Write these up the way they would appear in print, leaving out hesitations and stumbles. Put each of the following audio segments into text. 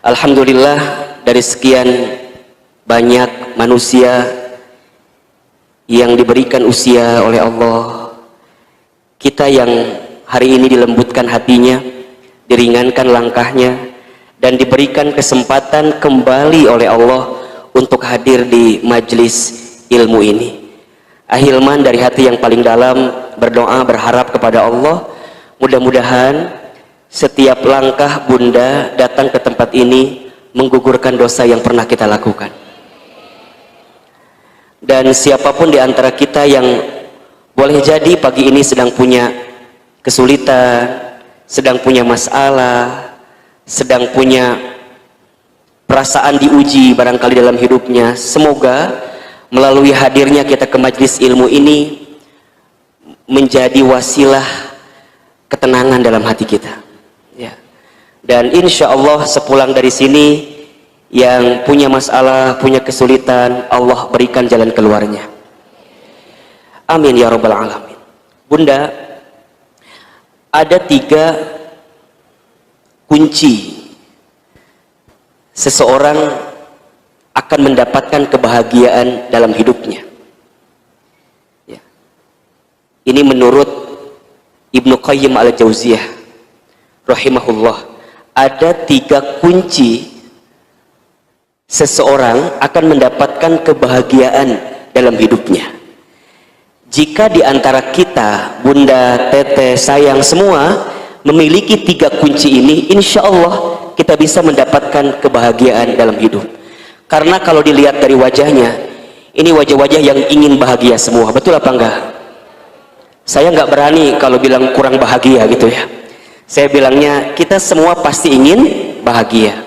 Alhamdulillah, dari sekian banyak manusia yang diberikan usia oleh Allah, kita yang hari ini dilembutkan hatinya, diringankan langkahnya, dan diberikan kesempatan kembali oleh Allah untuk hadir di majelis ilmu ini. Ahilman dari hati yang paling dalam berdoa berharap kepada Allah, mudah-mudahan setiap langkah Bunda datang ke tempat ini menggugurkan dosa yang pernah kita lakukan. Dan siapapun di antara kita yang boleh jadi pagi ini sedang punya kesulitan, sedang punya masalah, sedang punya perasaan diuji barangkali dalam hidupnya, semoga melalui hadirnya kita ke majelis ilmu ini menjadi wasilah ketenangan dalam hati kita. Ya. Dan insya Allah sepulang dari sini yang punya masalah, punya kesulitan, Allah berikan jalan keluarnya. Amin ya rabbal alamin. Bunda, ada 3 kunci seseorang akan mendapatkan kebahagiaan dalam hidupnya. Ya. Ini menurut Ibnu Qayyim al-Jauziyah rahimahullah, ada 3 kunci seseorang akan mendapatkan kebahagiaan dalam hidupnya. Jika di antara kita, Bunda, Teteh, sayang semua memiliki 3 kunci ini, insya Allah kita bisa mendapatkan kebahagiaan dalam hidup. Karena kalau dilihat dari wajahnya, ini wajah-wajah yang ingin bahagia semua, betul apa enggak? Saya nggak berani kalau bilang kurang bahagia gitu ya. Saya bilangnya kita semua pasti ingin bahagia.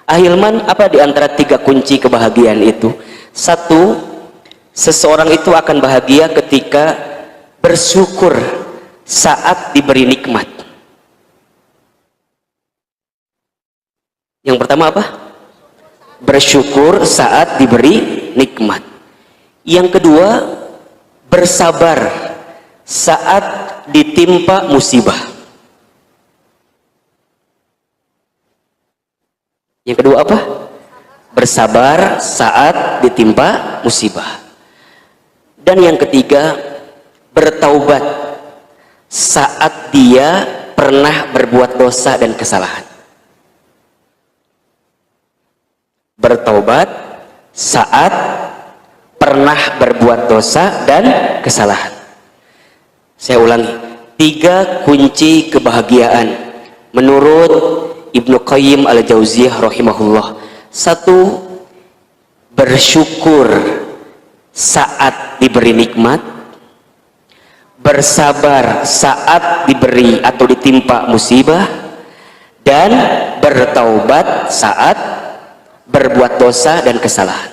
Ahilman, apa di antara 3 kunci kebahagiaan itu? 1, seseorang itu akan bahagia ketika bersyukur saat diberi nikmat. Yang pertama apa? Bersyukur saat diberi nikmat. Yang kedua, bersabar saat ditimpa musibah. Yang kedua apa? Bersabar saat ditimpa musibah. Dan yang ketiga, bertaubat saat dia pernah berbuat dosa dan kesalahan. Bertaubat saat pernah berbuat dosa dan kesalahan. Saya ulangi, 3 kunci kebahagiaan menurut Ibnu Qayyim al-Jauziyah rahimahullah. 1, bersyukur saat diberi nikmat, bersabar saat diberi atau ditimpa musibah, dan bertaubat saat berbuat dosa dan kesalahan.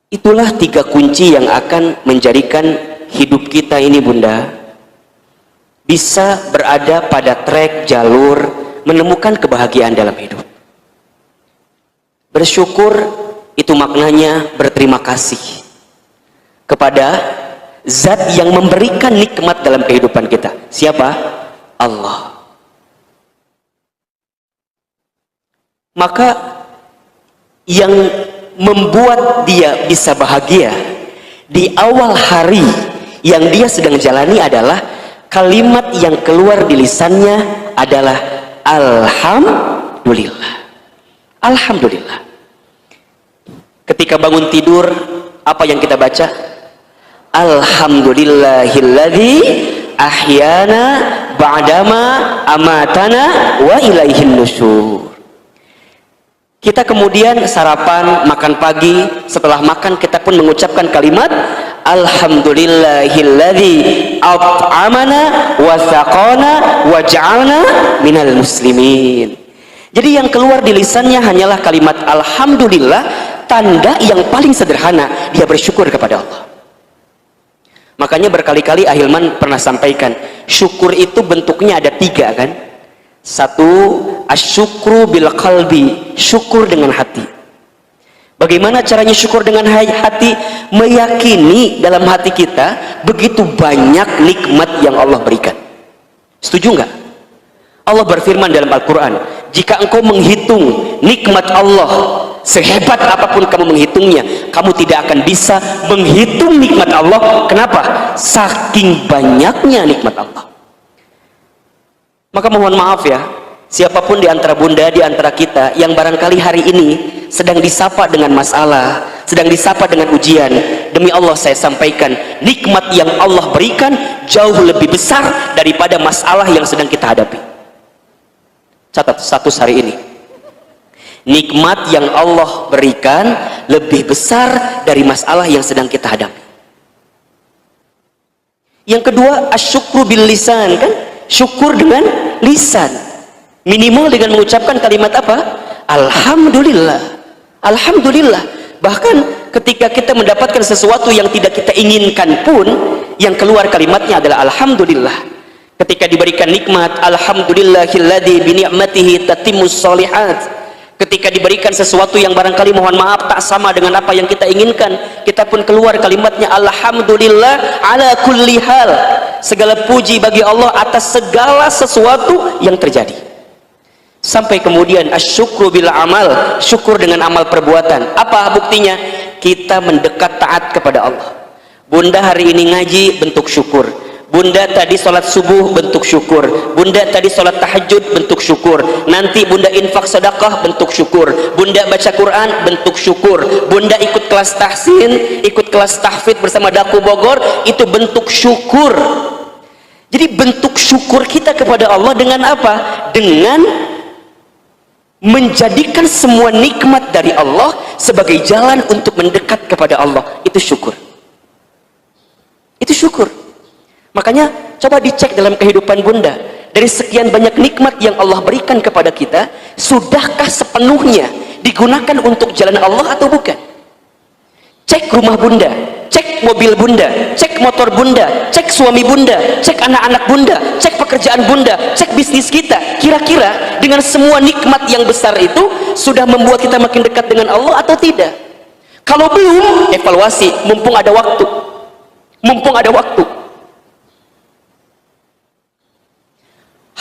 Itulah 3 kunci yang akan menjadikan hidup kita ini, Bunda, bisa berada pada trek jalur menemukan kebahagiaan dalam hidup. Bersyukur itu maknanya berterima kasih kepada zat yang memberikan nikmat dalam kehidupan kita. Siapa? Allah. Maka yang membuat dia bisa bahagia di awal hari yang dia sedang jalani adalah kalimat yang keluar di lisannya adalah Alhamdulillah. Alhamdulillah. Ketika bangun tidur, apa yang kita baca? Alhamdulillahilladzi ahyana ba'dama amatana wa ilaihin nusyur. Kita kemudian sarapan, makan pagi, setelah makan kita pun mengucapkan kalimat Alhamdulillahilladzi at'amana wa saqana wa ja'alna minal muslimin. Jadi yang keluar di lisannya hanyalah kalimat Alhamdulillah, tanda yang paling sederhana dia bersyukur kepada Allah. Makanya berkali-kali Ahilman pernah sampaikan, syukur itu bentuknya ada 3 kan? 1, asyukru bil qalbi, syukur dengan hati. Bagaimana caranya syukur dengan hati? Meyakini dalam hati kita begitu banyak nikmat yang Allah berikan. Setuju nggak? Allah berfirman dalam Al-Quran, jika engkau menghitung nikmat Allah, sehebat apapun kamu menghitungnya, kamu tidak akan bisa menghitung nikmat Allah. Kenapa? Saking banyaknya nikmat Allah. Maka mohon maaf ya, siapapun di antara bunda, di antara kita yang barangkali hari ini sedang disapa dengan masalah, sedang disapa dengan ujian, demi Allah saya sampaikan, nikmat yang Allah berikan jauh lebih besar daripada masalah yang sedang kita hadapi. Catat status hari ini, nikmat yang Allah berikan lebih besar dari masalah yang sedang kita hadapi. Yang kedua, asyukru bil lisan, kan? Syukur dengan lisan, minimal dengan mengucapkan kalimat apa? Alhamdulillah, alhamdulillah. Bahkan ketika kita mendapatkan sesuatu yang tidak kita inginkan pun, yang keluar kalimatnya adalah alhamdulillah. Ketika diberikan nikmat, alhamdulillahilladzi bi ni'matihi tatimmus shalihat. Ketika diberikan sesuatu yang barangkali mohon maaf tak sama dengan apa yang kita inginkan, kita pun keluar kalimatnya alhamdulillah ala kulli hal. Segala puji bagi Allah atas segala sesuatu yang terjadi. Sampai kemudian asyukru bil amal, syukur dengan amal perbuatan. Apa buktinya? Kita mendekat taat kepada Allah. Bunda hari ini ngaji, bentuk syukur. Bunda tadi sholat subuh, bentuk syukur. Bunda tadi sholat tahajud, bentuk syukur. Nanti bunda infak sedekah, bentuk syukur. Bunda baca Quran, bentuk syukur. Bunda ikut kelas tahsin, ikut kelas tahfidz bersama Daku Bogor, itu bentuk syukur. Jadi bentuk syukur kita kepada Allah dengan apa? Dengan menjadikan semua nikmat dari Allah sebagai jalan untuk mendekat kepada Allah. Itu syukur. Itu syukur. Makanya coba dicek dalam kehidupan bunda, dari sekian banyak nikmat yang Allah berikan kepada kita, sudahkah sepenuhnya digunakan untuk jalan Allah atau bukan? Cek rumah bunda, cek mobil bunda, cek motor bunda, cek suami bunda, cek anak-anak bunda, cek pekerjaan bunda, cek bisnis kita. Kira-kira dengan semua nikmat yang besar itu sudah membuat kita makin dekat dengan Allah atau tidak? Kalau belum, evaluasi, mumpung ada waktu. Mumpung ada waktu.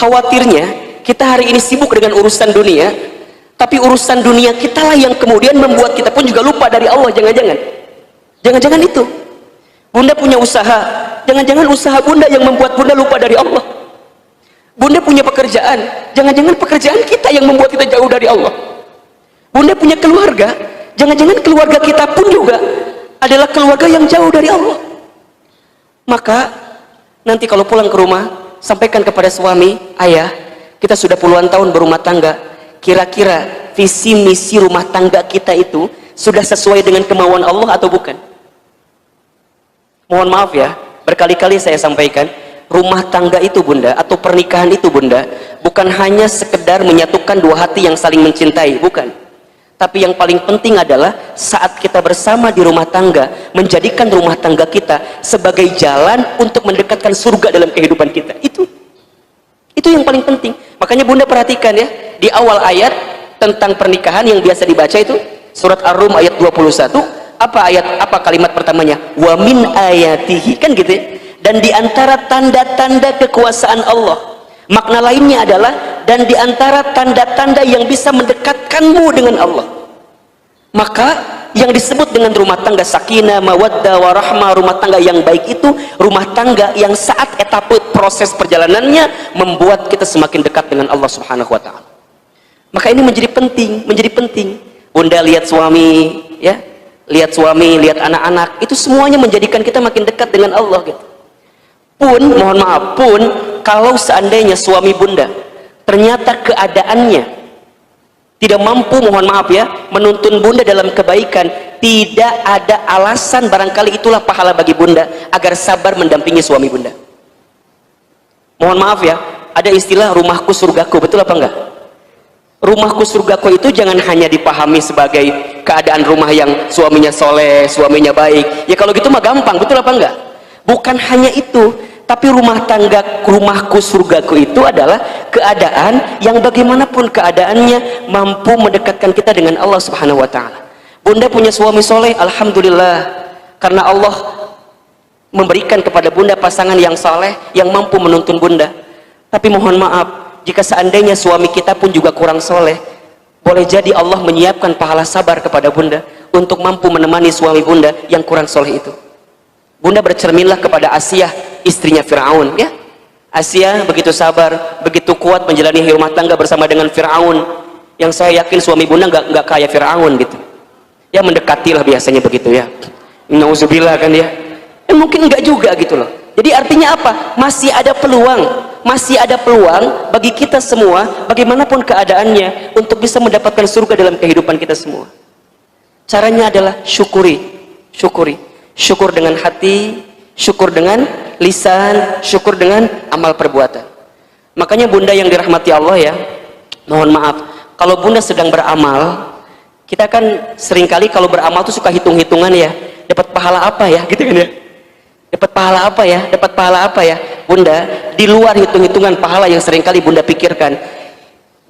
Khawatirnya kita hari ini sibuk dengan urusan dunia, tapi urusan dunia kitalah yang kemudian membuat kita pun juga lupa dari Allah. Jangan-jangan itu. Bunda punya usaha, jangan-jangan usaha bunda yang membuat bunda lupa dari Allah. Bunda punya pekerjaan, jangan-jangan pekerjaan kita yang membuat kita jauh dari Allah. Bunda punya keluarga, jangan-jangan keluarga kita pun juga adalah keluarga yang jauh dari Allah. Maka nanti kalau pulang ke rumah, sampaikan kepada suami, ayah, kita sudah puluhan tahun berumah tangga, kira-kira visi misi rumah tangga kita itu sudah sesuai dengan kemauan Allah atau bukan? Mohon maaf ya, berkali-kali saya sampaikan, rumah tangga itu bunda, atau pernikahan itu bunda, bukan hanya sekedar menyatukan dua hati yang saling mencintai, bukan. Tapi yang paling penting adalah saat kita bersama di rumah tangga, menjadikan rumah tangga kita sebagai jalan untuk mendekatkan surga dalam kehidupan kita. Itu yang paling penting. Makanya bunda perhatikan ya, di awal ayat tentang pernikahan yang biasa dibaca itu surat Ar-Rum ayat 21, apa kalimat pertamanya? Wa min ayatihi, kan gitu ya. Dan di antara tanda-tanda kekuasaan Allah, makna lainnya adalah dan di antara tanda-tanda yang bisa mendekatkanmu dengan Allah. Maka yang disebut dengan rumah tangga sakinah, mawaddah, warahmah, rumah tangga yang baik itu rumah tangga yang saat etape proses perjalanannya membuat kita semakin dekat dengan Allah Subhanahu wa taala. Maka ini menjadi penting. Bunda lihat suami, ya. Lihat suami, lihat anak-anak, itu semuanya menjadikan kita makin dekat dengan Allah gitu. Mohon maaf, kalau seandainya suami bunda ternyata keadaannya tidak mampu, mohon maaf ya, menuntun bunda dalam kebaikan, tidak ada alasan, barangkali itulah pahala bagi bunda agar sabar mendampingi suami bunda. Mohon maaf ya, ada istilah rumahku surgaku, betul apa enggak? Rumahku surgaku itu jangan hanya dipahami sebagai keadaan rumah yang suaminya soleh, suaminya baik. Ya kalau gitu mah gampang, betul apa enggak? Bukan hanya itu, tapi rumah tangga, rumahku surgaku itu adalah keadaan yang bagaimanapun keadaannya mampu mendekatkan kita dengan Allah Subhanahu wa taala. Bunda punya suami soleh, alhamdulillah, karena Allah memberikan kepada bunda pasangan yang soleh yang mampu menuntun bunda. Tapi mohon maaf, Jika seandainya suami kita pun juga kurang soleh, boleh jadi Allah menyiapkan pahala sabar kepada bunda untuk mampu menemani suami bunda yang kurang soleh itu. Bunda bercerminlah kepada Asiyah, istrinya Fir'aun, ya. Asiyah begitu sabar, begitu kuat menjalani rumah tangga bersama dengan Fir'aun, yang saya yakin suami bunda nggak kayak Fir'aun gitu. Ya mendekatilah biasanya begitu ya. Nauzubillah kan ya. Mungkin enggak juga gitu loh. Jadi artinya apa? Masih ada peluang bagi kita semua, bagaimanapun keadaannya, untuk bisa mendapatkan surga dalam kehidupan kita semua. Caranya adalah syukuri. Syukur dengan hati, syukur dengan lisan, syukur dengan amal perbuatan. Makanya bunda yang dirahmati Allah ya, mohon maaf, kalau bunda sedang beramal, kita kan seringkali kalau beramal tuh suka hitung-hitungan ya, dapat pahala apa ya, gitu kan ya. Dapat pahala apa ya? Bunda, di luar hitung-hitungan pahala yang seringkali bunda pikirkan,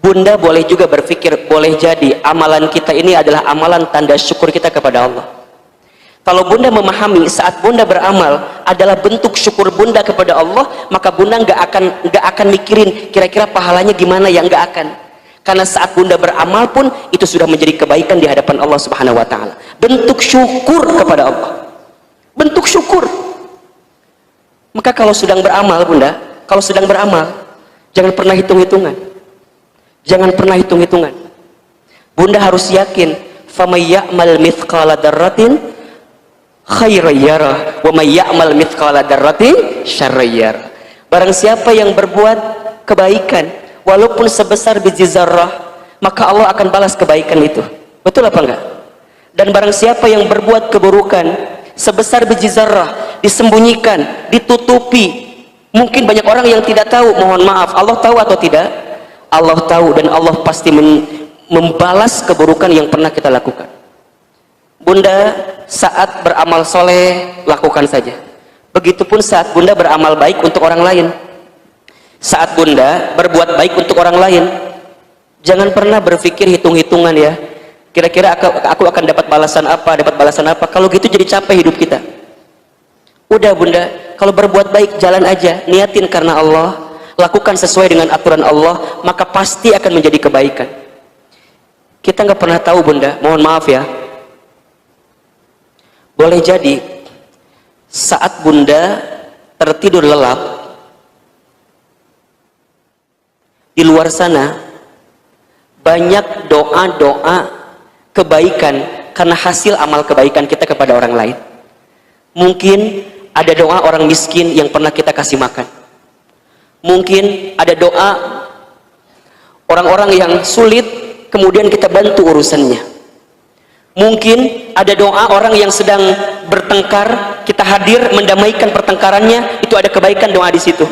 bunda boleh juga berpikir, boleh jadi amalan kita ini adalah amalan tanda syukur kita kepada Allah. Kalau bunda memahami saat bunda beramal adalah bentuk syukur bunda kepada Allah, maka bunda nggak akan mikirin kira-kira pahalanya gimana ya, nggak akan. Karena saat bunda beramal pun itu sudah menjadi kebaikan di hadapan Allah Subhanahu wa taala. Bentuk syukur kepada Allah. Bentuk syukur. Maka kalau sedang beramal bunda, jangan pernah hitung-hitungan. Bunda harus yakin, famay ya'mal mithqala dzarratin khairan yarah wa may ya'mal mithqala dzarratin syarran yarah. Barang siapa yang berbuat kebaikan walaupun sebesar biji zarrah, maka Allah akan balas kebaikan itu. Betul apa enggak? Dan barang siapa yang berbuat keburukan sebesar biji zarrah, disembunyikan, ditutupi, mungkin banyak orang yang tidak tahu, mohon maaf, Allah tahu atau tidak? Allah tahu, dan Allah pasti membalas keburukan yang pernah kita lakukan. Bunda saat beramal soleh, lakukan saja. Begitupun saat bunda beramal baik untuk orang lain. Saat bunda berbuat baik untuk orang lain, jangan pernah berpikir hitung-hitungan ya, kira-kira aku akan dapat balasan apa, kalau gitu jadi capek hidup kita. Udah bunda, kalau berbuat baik jalan aja, niatin karena Allah, lakukan sesuai dengan aturan Allah, maka pasti akan menjadi kebaikan. Kita nggak pernah tahu bunda, mohon maaf ya, boleh jadi saat bunda tertidur lelap, di luar sana banyak doa-doa kebaikan karena hasil amal kebaikan kita kepada orang lain. Mungkin ada doa orang miskin yang pernah kita kasih makan. Mungkin ada doa orang-orang yang sulit kemudian kita bantu urusannya. Mungkin ada doa orang yang sedang bertengkar, kita hadir mendamaikan pertengkarannya, itu ada kebaikan doa di situ.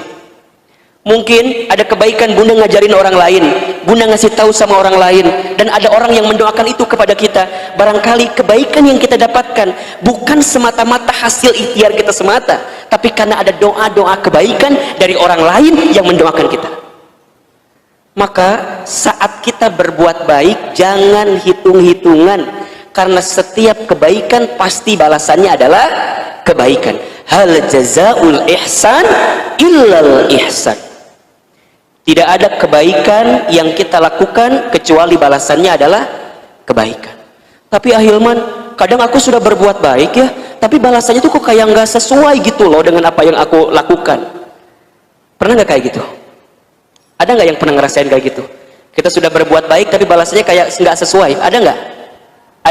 Mungkin ada kebaikan bunda ngajarin orang lain, bunda ngasih tahu sama orang lain, dan ada orang yang mendoakan itu kepada kita. Barangkali kebaikan yang kita dapatkan bukan semata-mata hasil ikhtiar kita semata, tapi karena ada doa-doa kebaikan dari orang lain yang mendoakan kita. Maka saat kita berbuat baik, jangan hitung-hitungan, karena setiap kebaikan pasti balasannya adalah kebaikan. Hal jazaul ihsan illal ihsan. Tidak ada kebaikan yang kita lakukan kecuali balasannya adalah kebaikan. Tapi Ahilman, kadang aku sudah berbuat baik ya, tapi balasannya tuh kok kayak nggak sesuai gitu loh dengan apa yang aku lakukan. Pernah nggak kayak gitu? Ada nggak yang pernah ngerasain kayak gitu? Kita sudah berbuat baik tapi balasannya kayak nggak sesuai. Ada nggak?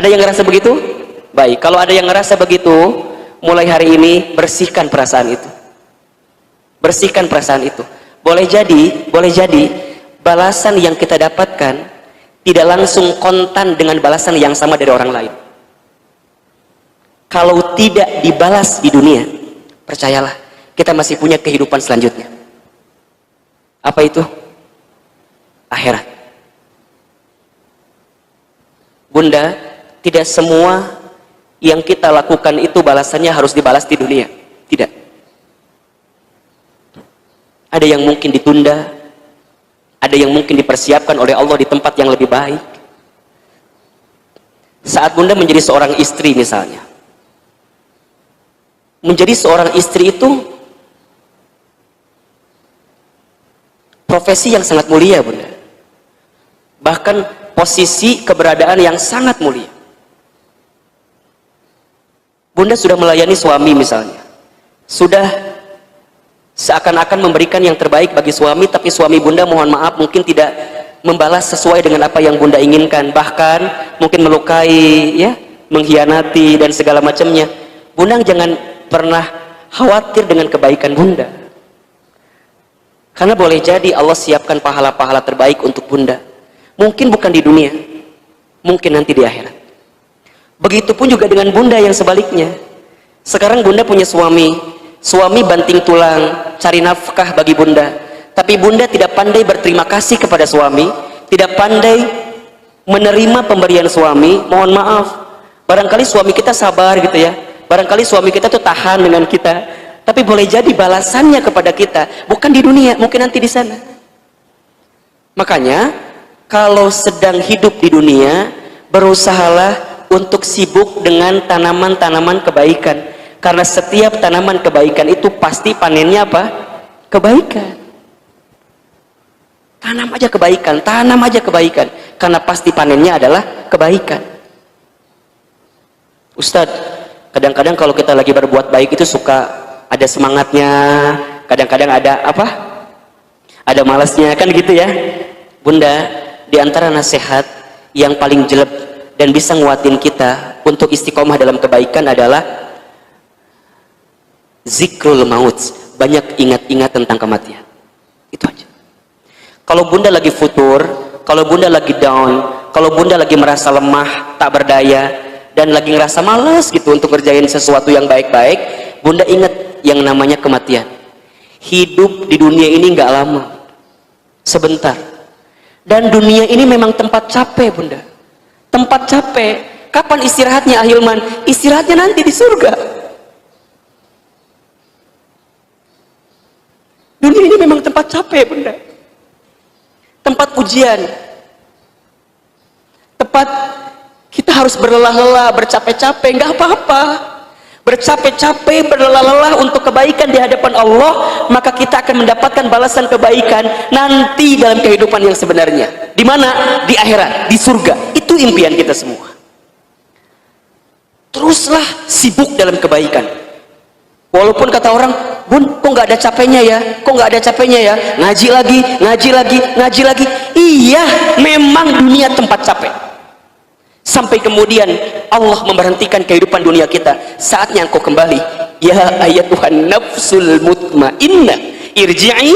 Ada yang ngerasa begitu? Baik, kalau ada yang ngerasa begitu, mulai hari ini bersihkan perasaan itu. Bersihkan perasaan itu. Boleh jadi balasan yang kita dapatkan tidak langsung kontan dengan balasan yang sama dari orang lain. Kalau tidak dibalas di dunia, percayalah, kita masih punya kehidupan selanjutnya. Apa itu? Akhirat. Bunda, tidak semua yang kita lakukan itu balasannya harus dibalas di dunia. Tidak. Ada yang mungkin ditunda, ada yang mungkin dipersiapkan oleh Allah di tempat yang lebih baik. Saat bunda menjadi seorang istri misalnya, menjadi seorang istri itu profesi yang sangat mulia bunda, bahkan posisi keberadaan yang sangat mulia. Bunda sudah melayani suami misalnya, sudah seakan-akan memberikan yang terbaik bagi suami, tapi suami bunda mohon maaf mungkin tidak membalas sesuai dengan apa yang bunda inginkan, bahkan mungkin melukai, ya, mengkhianati dan segala macamnya. Bunda jangan pernah khawatir dengan kebaikan bunda, karena boleh jadi Allah siapkan pahala-pahala terbaik untuk bunda, mungkin bukan di dunia, mungkin nanti di akhirat. Begitupun juga dengan bunda yang sebaliknya. Sekarang bunda punya suami banting tulang cari nafkah bagi bunda, tapi bunda tidak pandai berterima kasih kepada suami, tidak pandai menerima pemberian suami. Mohon maaf, barangkali suami kita sabar gitu ya, barangkali suami kita tuh tahan dengan kita, tapi boleh jadi balasannya kepada kita bukan di dunia, mungkin nanti di sana. Makanya kalau sedang hidup di dunia, berusahalah untuk sibuk dengan tanaman-tanaman kebaikan, karena setiap tanaman kebaikan itu pasti panennya apa? Kebaikan. Tanam aja kebaikan, tanam aja kebaikan, karena pasti panennya adalah kebaikan. Ustadz, kadang-kadang kalau kita lagi berbuat baik itu suka ada semangatnya, kadang-kadang ada apa? Ada malasnya, kan gitu ya. Bunda, di antara nasihat yang paling jelek dan bisa nguatin kita untuk istiqomah dalam kebaikan adalah zikrul maut, banyak ingat-ingat tentang kematian. Itu aja. Kalau bunda lagi futur, kalau bunda lagi down, kalau bunda lagi merasa lemah, tak berdaya, dan lagi ngerasa malas gitu untuk ngerjain sesuatu yang baik-baik, bunda ingat yang namanya kematian. Hidup di dunia ini nggak lama, sebentar, dan dunia ini memang tempat capek bunda, tempat capek. Kapan istirahatnya Ahilman? Istirahatnya nanti di surga. Dunia ini memang tempat capek bunda, tempat ujian, tempat kita harus berlelah-lelah, bercapek-capek. Nggak apa-apa, bercapek-capek, berlelah-lelah untuk kebaikan di hadapan Allah, maka kita akan mendapatkan balasan kebaikan nanti dalam kehidupan yang sebenarnya. Di mana? Di akhirat, di surga. Itu impian kita semua. Teruslah sibuk dalam kebaikan. Walaupun kata orang, bun, kok nggak ada capeknya ya? Kok nggak ada capeknya ya? Ngaji lagi, ngaji lagi, ngaji lagi. Iya, memang dunia tempat capek. Sampai kemudian Allah memberhentikan kehidupan dunia kita. Saatnya engkau kembali. Ya ayatuhan nafsul mutmainnah, irji'i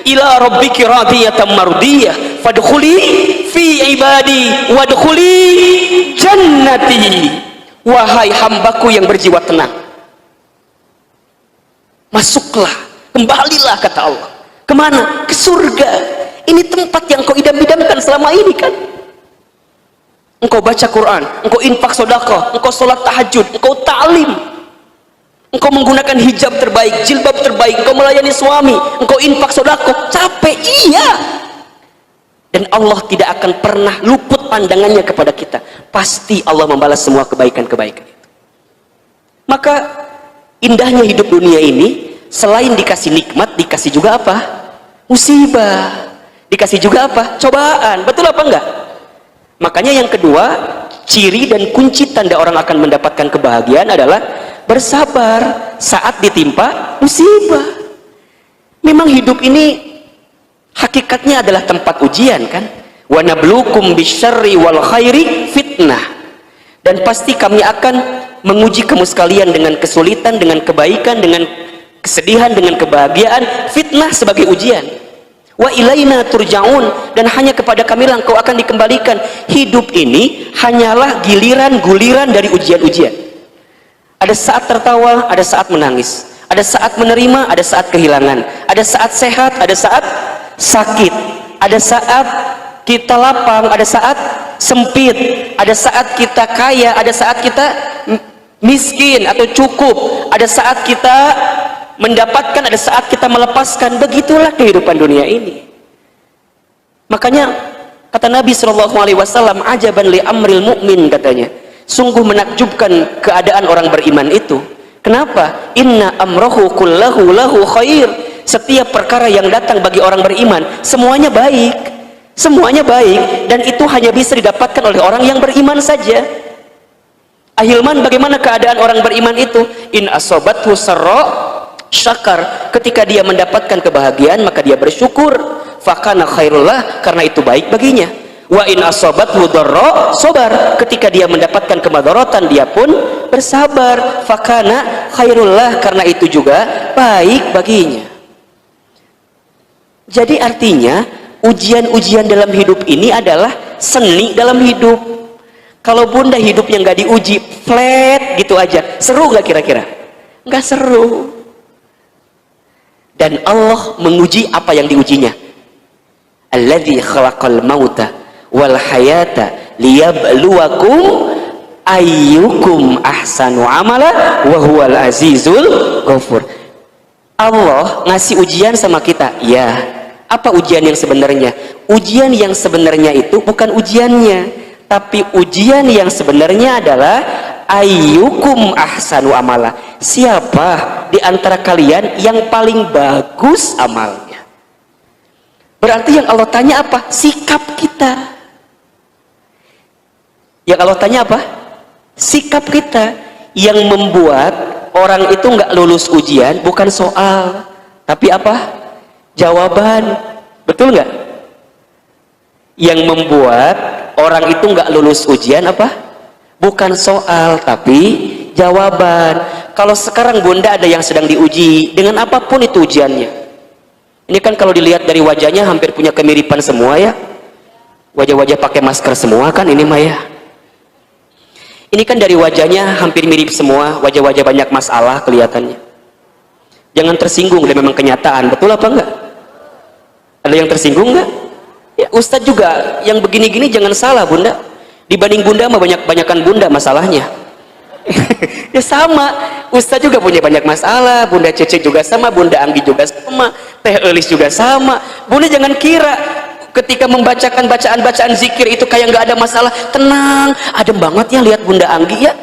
ila rabbiki radiyatan mardiyah, fadkhuli fi ibadi wadkhuli jannati. Wahai hambaku yang berjiwa tenang, masuklah, kembalilah, kata Allah. Kemana? Ke surga. Ini tempat yang kau idam-idamkan selama ini kan. Engkau baca Quran, engkau infak sedekah, engkau sholat tahajud, engkau ta'lim, engkau menggunakan hijab terbaik, jilbab terbaik, engkau melayani suami, engkau infak sedekah. Capek, iya. Dan Allah tidak akan pernah luput pandangannya kepada kita. Pasti Allah membalas semua kebaikan-kebaikan itu. Maka indahnya hidup dunia ini, selain dikasih nikmat, dikasih juga apa? Musibah. Dikasih juga apa? Cobaan. Betul apa enggak? Makanya yang kedua, ciri dan kunci tanda orang akan mendapatkan kebahagiaan adalah bersabar saat ditimpa musibah. Memang hidup ini hakikatnya adalah tempat ujian kan. Wa nabluukum bisyarri wal khairi fitnah. Dan pasti kami akan menguji kamu sekalian dengan kesulitan, dengan kebaikan, dengan kesedihan, dengan kebahagiaan. Fitnah sebagai ujian. Wa ilaina turja'un, dan hanya kepada kamilah engkau akan dikembalikan. Hidup ini hanyalah giliran-guliran dari ujian-ujian. Ada saat tertawa, ada saat menangis, ada saat menerima, ada saat kehilangan, ada saat sehat, ada saat sakit, ada saat kita lapang, ada saat sempit, ada saat kita kaya, ada saat kita miskin atau cukup, ada saat kita mendapatkan, ada saat kita melepaskan. Begitulah kehidupan dunia ini. Makanya kata Nabi SAW, ajaban li amril mu'min, katanya, sungguh menakjubkan keadaan orang beriman itu. Kenapa? Inna amrohu kullahu lahu khair. setiap perkara yang datang bagi orang beriman semuanya baik, semuanya baik, dan itu hanya bisa didapatkan oleh orang yang beriman saja. Ahilman, bagaimana keadaan orang beriman itu? In asobathu sarra syakar, ketika dia mendapatkan kebahagiaan maka dia bersyukur, fakana khairullah, karena itu baik baginya. Wa in asobathu dharra sabar, ketika dia mendapatkan kemadharatan dia pun bersabar, fakana khairullah, karena itu juga baik baginya. Jadi artinya ujian-ujian dalam hidup ini adalah seni dalam hidup. Kalau bunda hidupnya nggak diuji, flat gitu aja, seru nggak kira-kira? Nggak seru. Dan Allah menguji apa yang diujinya. Alladzi khalaqal mauta wal hayata liyabluwakum ayyukum ahsanu amala wa huwal azizul ghafur. Allah ngasih ujian sama kita. Ya, apa ujian yang sebenarnya? Ujian yang sebenarnya itu bukan ujiannya, tapi ujian yang sebenarnya adalah ayyukum ahsanu amala. Siapa di antara kalian yang paling bagus amalnya? Berarti yang Allah tanya apa? Sikap kita. Yang Allah tanya apa? Sikap kita. Yang membuat orang itu nggak lulus ujian bukan soal, tapi apa? Jawaban. Betul nggak? Yang membuat orang itu nggak lulus ujian apa? Bukan soal, tapi jawaban. Kalau sekarang bunda ada yang sedang diuji dengan apapun itu ujiannya. Ini kan kalau dilihat dari wajahnya hampir punya kemiripan semua ya. Wajah-wajah pakai masker semua kan ini mah ya. Ini kan dari wajahnya hampir mirip semua, wajah-wajah banyak masalah kelihatannya. Jangan tersinggung, dan memang kenyataan. Betul apa enggak? Ada yang tersinggung enggak? Ya, Ustadz juga yang begini-gini jangan salah bunda. Dibanding bunda mah banyak-banyakan bunda masalahnya. Ya sama, Ustadz juga punya banyak masalah, bunda Cece juga sama, bunda Anggi juga sama, Teh Elis juga sama. Bunda jangan kira ketika membacakan bacaan-bacaan zikir itu kayak nggak ada masalah. Tenang, adem banget ya lihat bunda Anggi ya,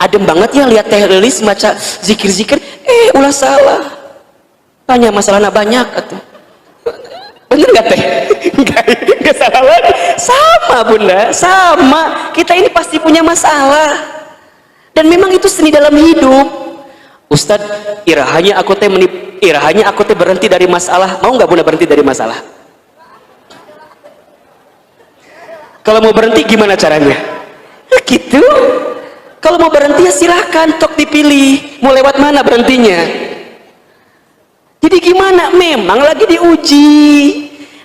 adem banget ya lihat Teh Elis baca zikir-zikir. Ulah salah, banyak masalahnya banyak atuh. Bener nggak Teh? Nggak salah lagi. Sama bunda, sama. Kita ini pasti punya masalah. Dan memang itu seni dalam hidup. Ustadz, irahanya aku teh berhenti dari masalah. Mau nggak bunda berhenti dari masalah? Kalau mau berhenti gimana caranya? Gitu. Kalau mau berhenti ya silahkan, tok dipilih. Mau lewat mana berhentinya? Jadi gimana? Memang lagi diuji.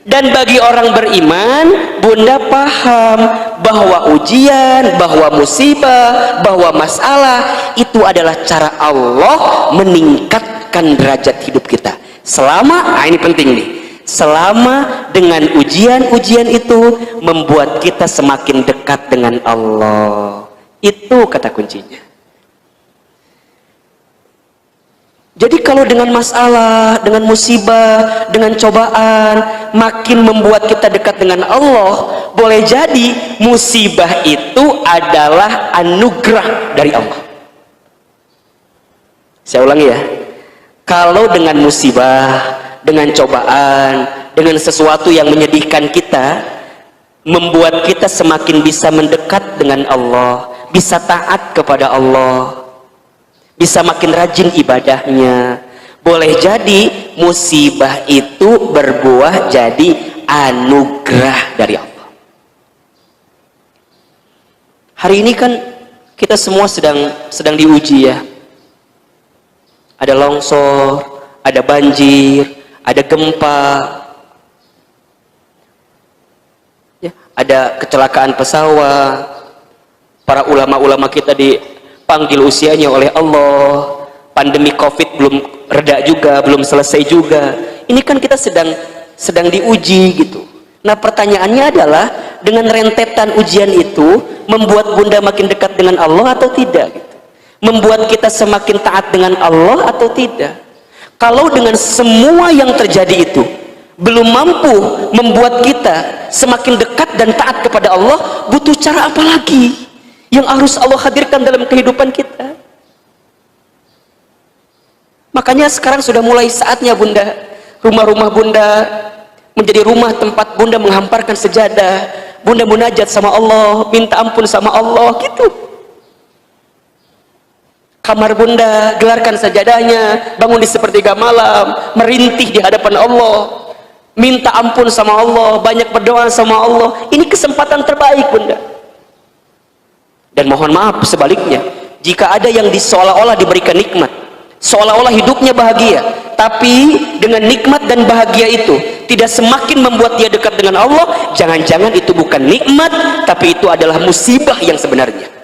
Dan bagi orang beriman, bunda paham bahwa ujian, bahwa musibah, bahwa masalah itu adalah cara Allah meningkatkan derajat hidup kita. Selama, ini penting nih, selama dengan ujian-ujian itu membuat kita semakin dekat dengan Allah. Itu kata kuncinya. Jadi kalau dengan masalah, dengan musibah, dengan cobaan makin membuat kita dekat dengan Allah, boleh jadi musibah itu adalah anugerah dari Allah. Saya ulangi ya. Kalau dengan musibah, dengan cobaan, dengan sesuatu yang menyedihkan kita, membuat kita semakin bisa mendekat dengan Allah, bisa taat kepada Allah, bisa makin rajin ibadahnya. Boleh jadi musibah itu berbuah jadi anugerah dari Allah. Hari ini kan kita semua sedang diuji ya. Ada longsor, ada banjir, ada gempa, ya, ada kecelakaan pesawat. Para ulama-ulama kita dipanggil usianya oleh Allah. Pandemi COVID belum reda juga, belum selesai juga. Ini kan kita sedang diuji gitu. Nah pertanyaannya adalah, dengan rentetan ujian itu membuat bunda makin dekat dengan Allah atau tidak gitu? Membuat kita semakin taat dengan Allah atau tidak? Kalau dengan semua yang terjadi itu belum mampu membuat kita semakin dekat dan taat kepada Allah, butuh cara apa lagi yang harus Allah hadirkan dalam kehidupan kita? Makanya sekarang sudah mulai saatnya bunda, rumah-rumah bunda menjadi rumah tempat bunda menghamparkan sejadah, bunda munajat sama Allah, minta ampun sama Allah gitu. Kamar bunda gelarkan sajadahnya, bangun di sepertiga malam, merintih di hadapan Allah, minta ampun sama Allah, banyak berdoa sama Allah. Ini kesempatan terbaik bunda. Dan mohon maaf sebaliknya, jika ada yang seolah-olah diberikan nikmat, seolah-olah hidupnya bahagia, tapi dengan nikmat dan bahagia itu tidak semakin membuat dia dekat dengan Allah, jangan-jangan itu bukan nikmat, tapi itu adalah musibah yang sebenarnya.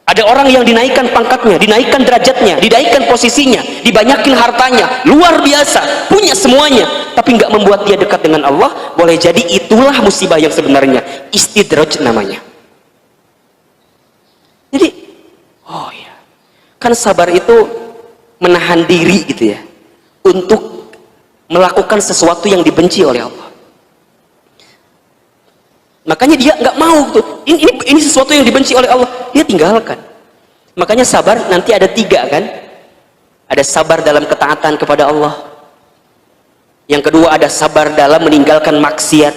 Ada orang yang dinaikkan pangkatnya, dinaikkan derajatnya, dinaikkan posisinya, dibanyakin hartanya, luar biasa, punya semuanya, tapi nggak membuat dia dekat dengan Allah. Boleh jadi itulah musibah yang sebenarnya, istidraj namanya. Jadi, oh ya, kan sabar itu menahan diri gitu ya, untuk melakukan sesuatu yang dibenci oleh Allah. Makanya dia nggak mau tuh, ini sesuatu yang dibenci oleh Allah, dia tinggalkan. Makanya sabar nanti ada 3 kan, ada sabar dalam ketaatan kepada Allah, yang kedua ada sabar dalam meninggalkan maksiat,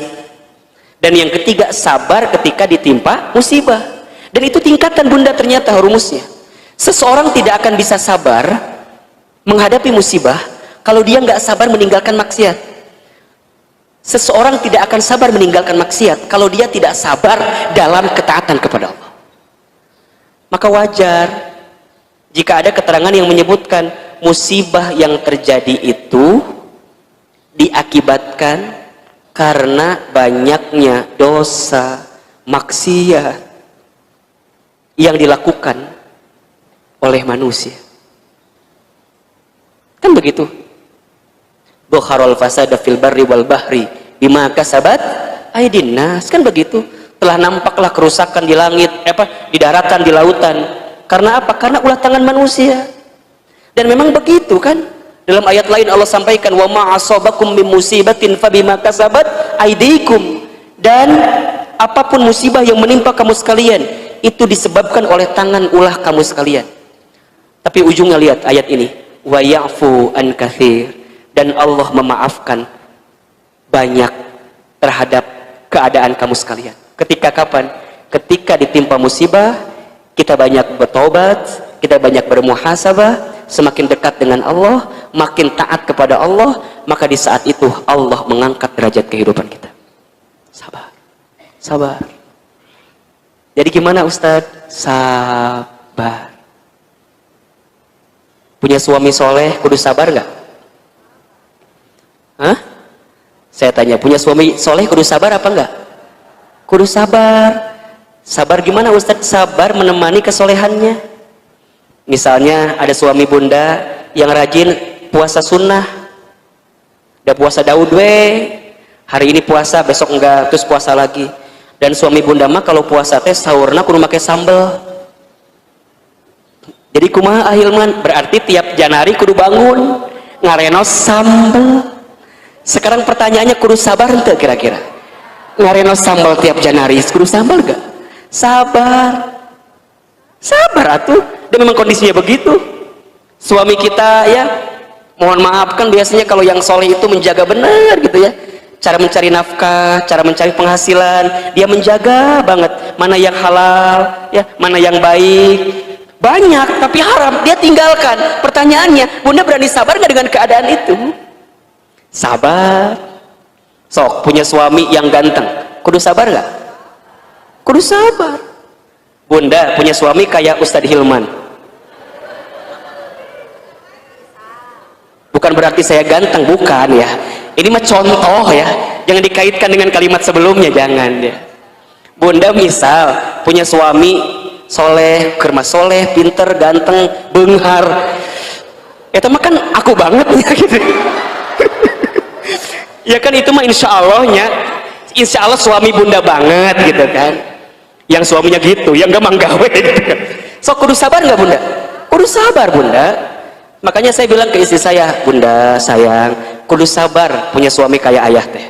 dan yang ketiga sabar ketika ditimpa musibah. Dan itu tingkatan bunda ternyata rumusnya. Seseorang tidak akan bisa sabar menghadapi musibah kalau dia nggak sabar meninggalkan maksiat. Seseorang tidak akan sabar meninggalkan maksiat kalau dia tidak sabar dalam ketaatan kepada Allah. Maka wajar jika ada keterangan yang menyebutkan musibah yang terjadi itu diakibatkan karena banyaknya dosa maksiat yang dilakukan oleh manusia. Kan begitu? Dhakharul fasada fil barri wal bahri bima kasabat aydin nas, kan begitu? Telah nampaklah kerusakan di langit, di daratan, di lautan. Karena apa? Karena ulah tangan manusia. Dan memang begitu kan? Dalam ayat lain Allah sampaikan, wa ma asabakum min musibatin fabima kasabat aydikum. Dan apapun musibah yang menimpa kamu sekalian, itu disebabkan oleh tangan ulah kamu sekalian. Tapi ujungnya lihat ayat ini, wa ya'fu an katsir, dan Allah memaafkan banyak terhadap keadaan kamu sekalian. Ketika kapan? Ketika ditimpa musibah, kita banyak bertobat, kita banyak bermuhasabah, semakin dekat dengan Allah, makin taat kepada Allah, maka di saat itu Allah mengangkat derajat kehidupan kita. Sabar, sabar. Jadi gimana Ustadz? Sabar. Punya suami soleh kudu sabar nggak? Hah? Saya tanya, punya suami soleh kudu sabar apa enggak? Kudu sabar. Sabar gimana Ustadz? Sabar menemani kesolehannya. Misalnya ada suami bunda yang rajin puasa sunnah, udah puasa Daud hari ini puasa, besok enggak, terus puasa lagi. Dan suami bunda mah kalau puasa teh sahurna kudu make sambel. Jadi kumaha ahilman, berarti tiap Janari kudu bangun ngarenos sambel. Sekarang pertanyaannya, kudu sabar ente kira-kira? Ngarenos sambel tiap Janari kudu sambel gak? Sabar. Sabar atuh. Dan memang kondisinya begitu. Suami kita ya, mohon maaf kan biasanya kalau yang soleh itu menjaga benar gitu ya, cara mencari nafkah, cara mencari penghasilan, dia menjaga banget mana yang halal ya, mana yang baik. Banyak tapi haram dia tinggalkan. Pertanyaannya, bunda berani sabar nggak dengan keadaan itu? Sabar. Sok punya suami yang ganteng, kudu sabar nggak? Kudu sabar. Bunda punya suami kayak Ustadz Hilman, bukan berarti saya ganteng, bukan ya. Ini mah contoh ya, jangan dikaitkan dengan kalimat sebelumnya, jangan ya. Bunda misal punya suami soleh, kerma soleh, pinter, ganteng, benghar, itu mah kan aku banget ya gitu. Ya kan itu mah insya Allahnya, insya Allah suami bunda banget gitu kan. Yang suaminya gitu, yang gak manggawe gitu kan. So kudu sabar nggak bunda? Kudu sabar bunda. Makanya saya bilang ke istri saya, bunda sayang, kudu sabar punya suami kayak ayah teh.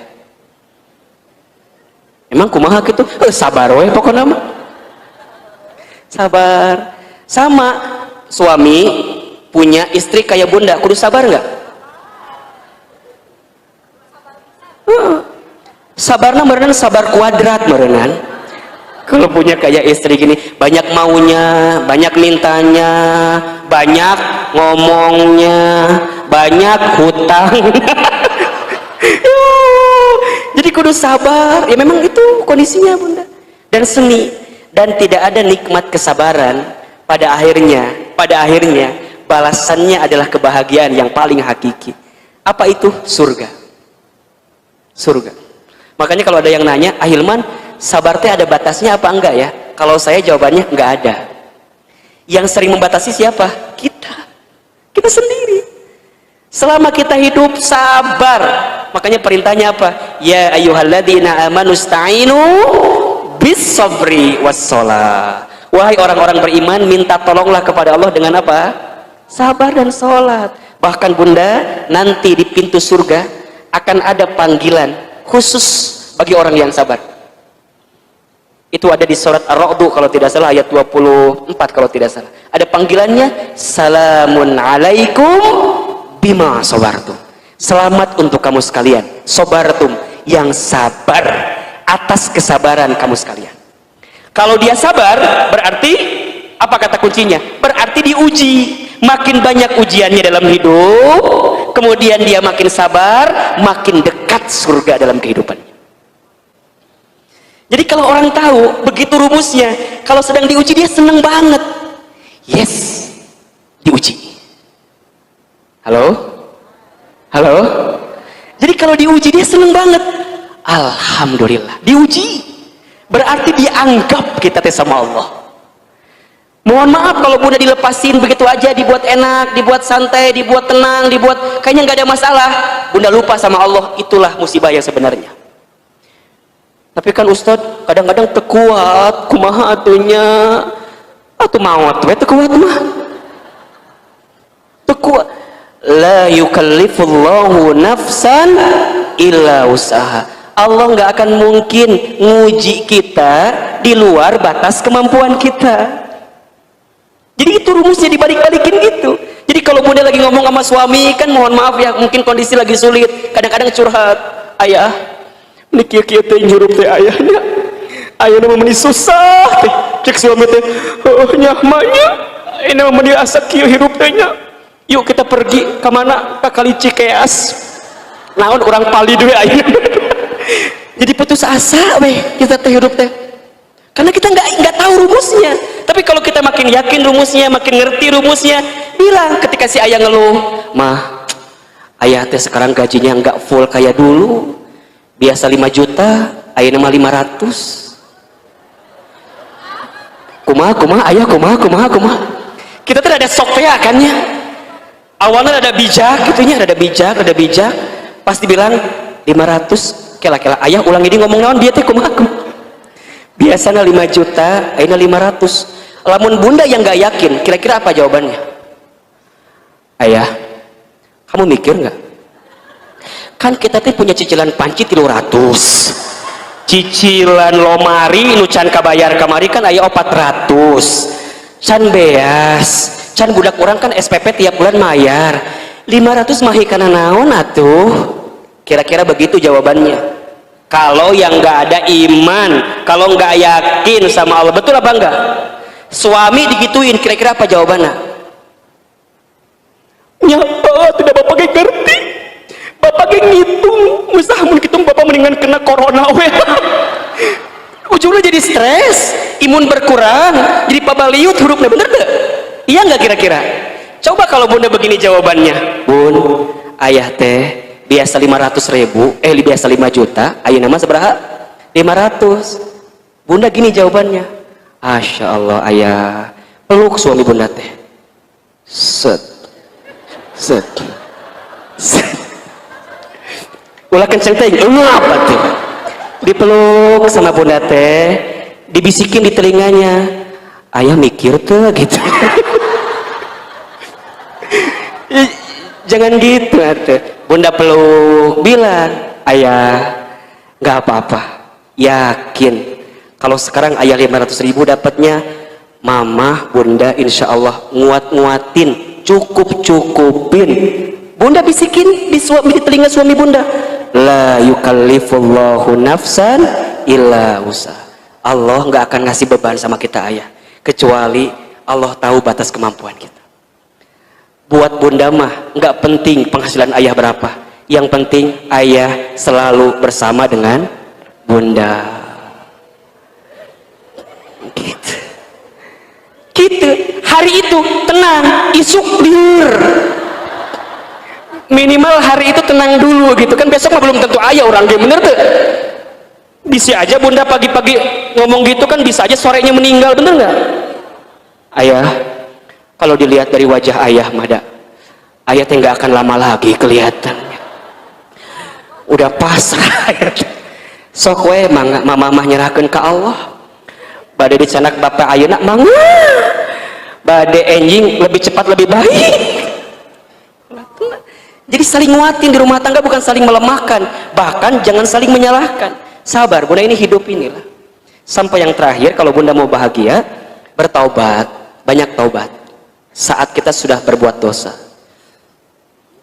Emang kumaha gitu? Sabar weh pokoknya mah. Sabar. Sama suami punya istri kayak bunda, kudu sabar nggak? Sabarna merenan sabar kuadrat merenan. Kalau punya kayak istri gini, banyak maunya, banyak mintanya, banyak ngomongnya, banyak hutang. Jadi kudu sabar. Ya memang itu kondisinya bunda. Dan seni. Dan tidak ada nikmat kesabaran pada akhirnya balasannya adalah kebahagiaan yang paling hakiki. Apa itu? Surga. Surga. Makanya kalau ada yang nanya, Ahilman, sabar teh ada batasnya apa enggak ya? Kalau saya jawabannya enggak ada. Yang sering membatasi siapa? Kita sendiri. Selama kita hidup sabar. Makanya perintahnya apa? Ya ayyuhalladzina amanu sta'inu bis sabri was shalah. Wahai orang-orang beriman, minta tolonglah kepada Allah dengan apa? Sabar dan sholat. Bahkan bunda, nanti di pintu surga akan ada panggilan khusus bagi orang yang sabar. Itu ada di surat Ar-Ra'd kalau tidak salah, ayat 24 kalau tidak salah. Ada panggilannya, salamun alaikum bima sabartum. Selamat untuk kamu sekalian, sabartum, yang sabar atas kesabaran kamu sekalian. Kalau dia sabar, berarti apa kata kuncinya? Berarti diuji. Makin banyak ujiannya dalam hidup, kemudian dia makin sabar, makin dekat surga dalam kehidupannya. Jadi kalau orang tahu begitu rumusnya, kalau sedang diuji dia senang banget. Yes, diuji. Halo? Halo? Jadi kalau diuji dia senang banget. Alhamdulillah, diuji. Berarti dianggap kita sama Allah. Mohon maaf kalau bunda dilepasin begitu aja, dibuat enak, dibuat santai, dibuat tenang, dibuat kayaknya nggak ada masalah. Bunda lupa sama Allah, itulah musibah yang sebenarnya. Tapi kan Ustadz kadang-kadang tekuat, kumaha atunya, atuh maut, tekuat mah. Tekuat. La yukallifullahu nafsan illa usaha. Allah nggak akan mungkin nguji kita di luar batas kemampuan kita. Jadi itu rumusnya dibalik-balikin gitu. Jadi kalau bunda lagi ngomong sama suami, kan mohon maaf ya, mungkin kondisi lagi sulit, kadang-kadang curhat, ayah niki kieu teh nyurup teh ayahnya, ayahna mah meuni susah teh, cek suami teh, nya mahnya ini mah meuni asa kieu hirup teh nya. Yuk kita pergi ke mana? Ke Kali Cikeas. Naon orang pali dewe ayeuna. Jadi putus asa weh kita teh hidup teh. Karena kita nggak tahu rumusnya. Tapi kalau kita makin yakin rumusnya, makin ngerti rumusnya, bilang ketika si ayah ngeluh, mah, ayah teh sekarang gajinya nggak full kayak dulu. Biasa 5 juta, ayah nama 500. Kumaha, ayah kumaha. Kita tuh ada sok teh kan ya. Awalnya ada bijak, gitunya ada bijak. Pas dibilang 500, kela-kela ayah ulang ini ngomong naon dia teh kumaha. Biasanya 5 juta, ayahnya 500. Lamun bunda yang nggak yakin, kira-kira apa jawabannya? Ayah, kamu mikir nggak? Kan kita tuh punya cicilan panci 300, cicilan lomari nu can kabayar kamari kan ayah 400, can beas, can budak orang kan SPP tiap bulan mayar 500 mahi kana naon atuh. Kira-kira begitu jawabannya. Kalau yang nggak ada iman, kalau nggak yakin sama Allah, betul apa enggak? Suami digituin, kira-kira apa jawabannya? Ya, tidak bapak gak ngerti, bapak gak ngitung, musahamun ngitung bapak mendingan kena corona we. Ujungnya jadi stres, imun berkurang, jadi pabaliut hurufnya, bener gak? Iya nggak kira-kira? Coba kalau bunda begini jawabannya, bun, ayah teh biasa 500.000, biasa 5 juta, ayah nama seberapa? 500. Bunda gini jawabannya, Masya Allah ayah, peluk suami bunda teh, set, ulah kenceng teh, apa tuh? Dipeluk sama bunda teh, dibisikin di telinganya, ayah mikir tuh gitu. Jangan gitu atuh. Bunda peluk, bilang, ayah nggak apa-apa, yakin kalau sekarang ayah 500.000 dapatnya, mama bunda insya Allah nguatin cukup-cukupin. Bunda bisikin di telinga suami bunda, la yukallifullahu nafsan illa usaha. Allah nggak akan ngasih beban sama kita ayah, kecuali Allah tahu batas kemampuan kita. Buat bunda mah nggak penting penghasilan ayah berapa, yang penting ayah selalu bersama dengan bunda. Gitu. Hari itu tenang, isuk lir. Minimal hari itu tenang dulu gitu kan, besok mah belum tentu ayah orang dia bener tuh. Bisa aja bunda pagi-pagi ngomong gitu kan, bisa aja sorenya meninggal, bener nggak? Ayah, kalau dilihat dari wajah ayah mada, ayah teh nggak akan lama lagi kelihatannya. Udah pasrah. Sok we mama nyerahkan ke Allah. Bade dicanak bapak ayeuna mangga. Bade enjing lebih cepat lebih baik. Jadi saling nguatin di rumah tangga, bukan saling melemahkan, bahkan jangan saling menyalahkan. Sabar bunda, ini hidup inilah. Sampai yang terakhir, kalau bunda mau bahagia, bertaubat, banyak taubat saat kita sudah berbuat dosa.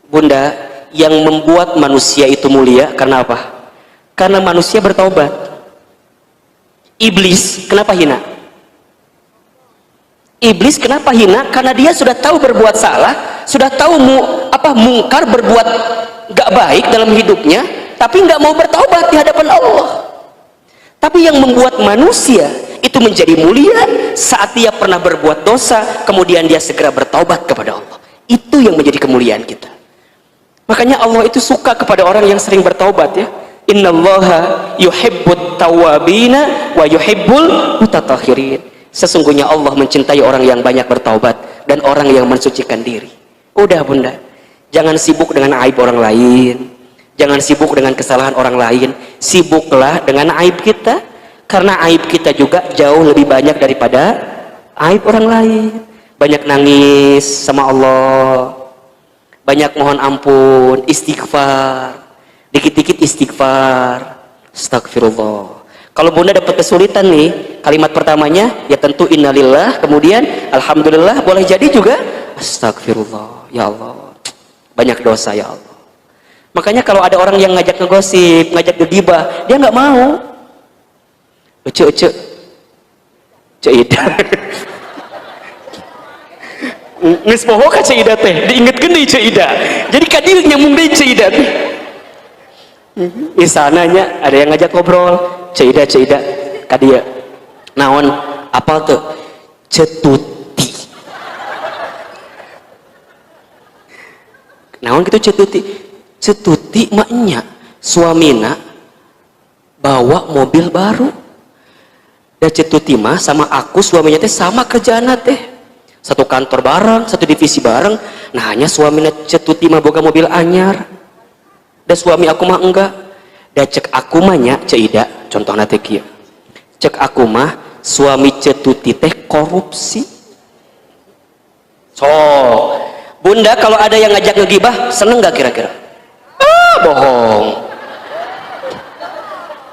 Bunda, yang membuat manusia itu mulia karena apa? Karena manusia bertaubat. Iblis kenapa hina? Iblis kenapa hina? Karena dia sudah tahu berbuat salah, sudah tahu mungkar, berbuat gak baik dalam hidupnya, tapi nggak mau bertaubat di hadapan Allah. Tapi yang membuat manusia itu menjadi mulia saat dia pernah berbuat dosa, kemudian dia segera bertaubat kepada Allah. Itu yang menjadi kemuliaan kita. Makanya Allah itu suka kepada orang yang sering bertaubat ya. Innallaha yuhibbut tawwabina wa yuhibbul mutatahhirin. Sesungguhnya Allah mencintai orang yang banyak bertaubat dan orang yang mensucikan diri. Udah bunda, jangan sibuk dengan aib orang lain, jangan sibuk dengan kesalahan orang lain, sibuklah dengan aib kita, karena aib kita juga jauh lebih banyak daripada aib orang lain. Banyak nangis sama Allah, banyak mohon ampun, istighfar, dikit-dikit istighfar, astagfirullah. Kalau bunda dapat kesulitan nih, kalimat pertamanya ya tentu innalillah, kemudian alhamdulillah, boleh jadi juga astagfirullah, ya Allah banyak dosa ya Allah. Makanya kalau ada orang yang ngajak ngegosip, ngajak ngegibah, dia nggak mau. Ece Ida nges poho ka Cik Ida teh diingetkeun deui Cik Ida, jadi kadieu nyambung deui Cik Ida teh. Misalnya ada yang ngajak ngobrol, Cik Ida kadieu naon apal tuh cetuti, naon gitu cetuti maknya suamina bawa mobil baru, dan cetuti mah sama aku suaminya teh sama kerjaana teh, satu kantor bareng, satu divisi bareng. Nah hanya suaminya cetuti mah boga mobil anyar, dan suami aku mah enggak. Dan cek aku mah nya Cik Ida contohna teh kieu, cek aku mah suami cetuti teh korupsi. So bunda, kalau ada yang ngajak ngegibah seneng gak kira-kira? Bohong.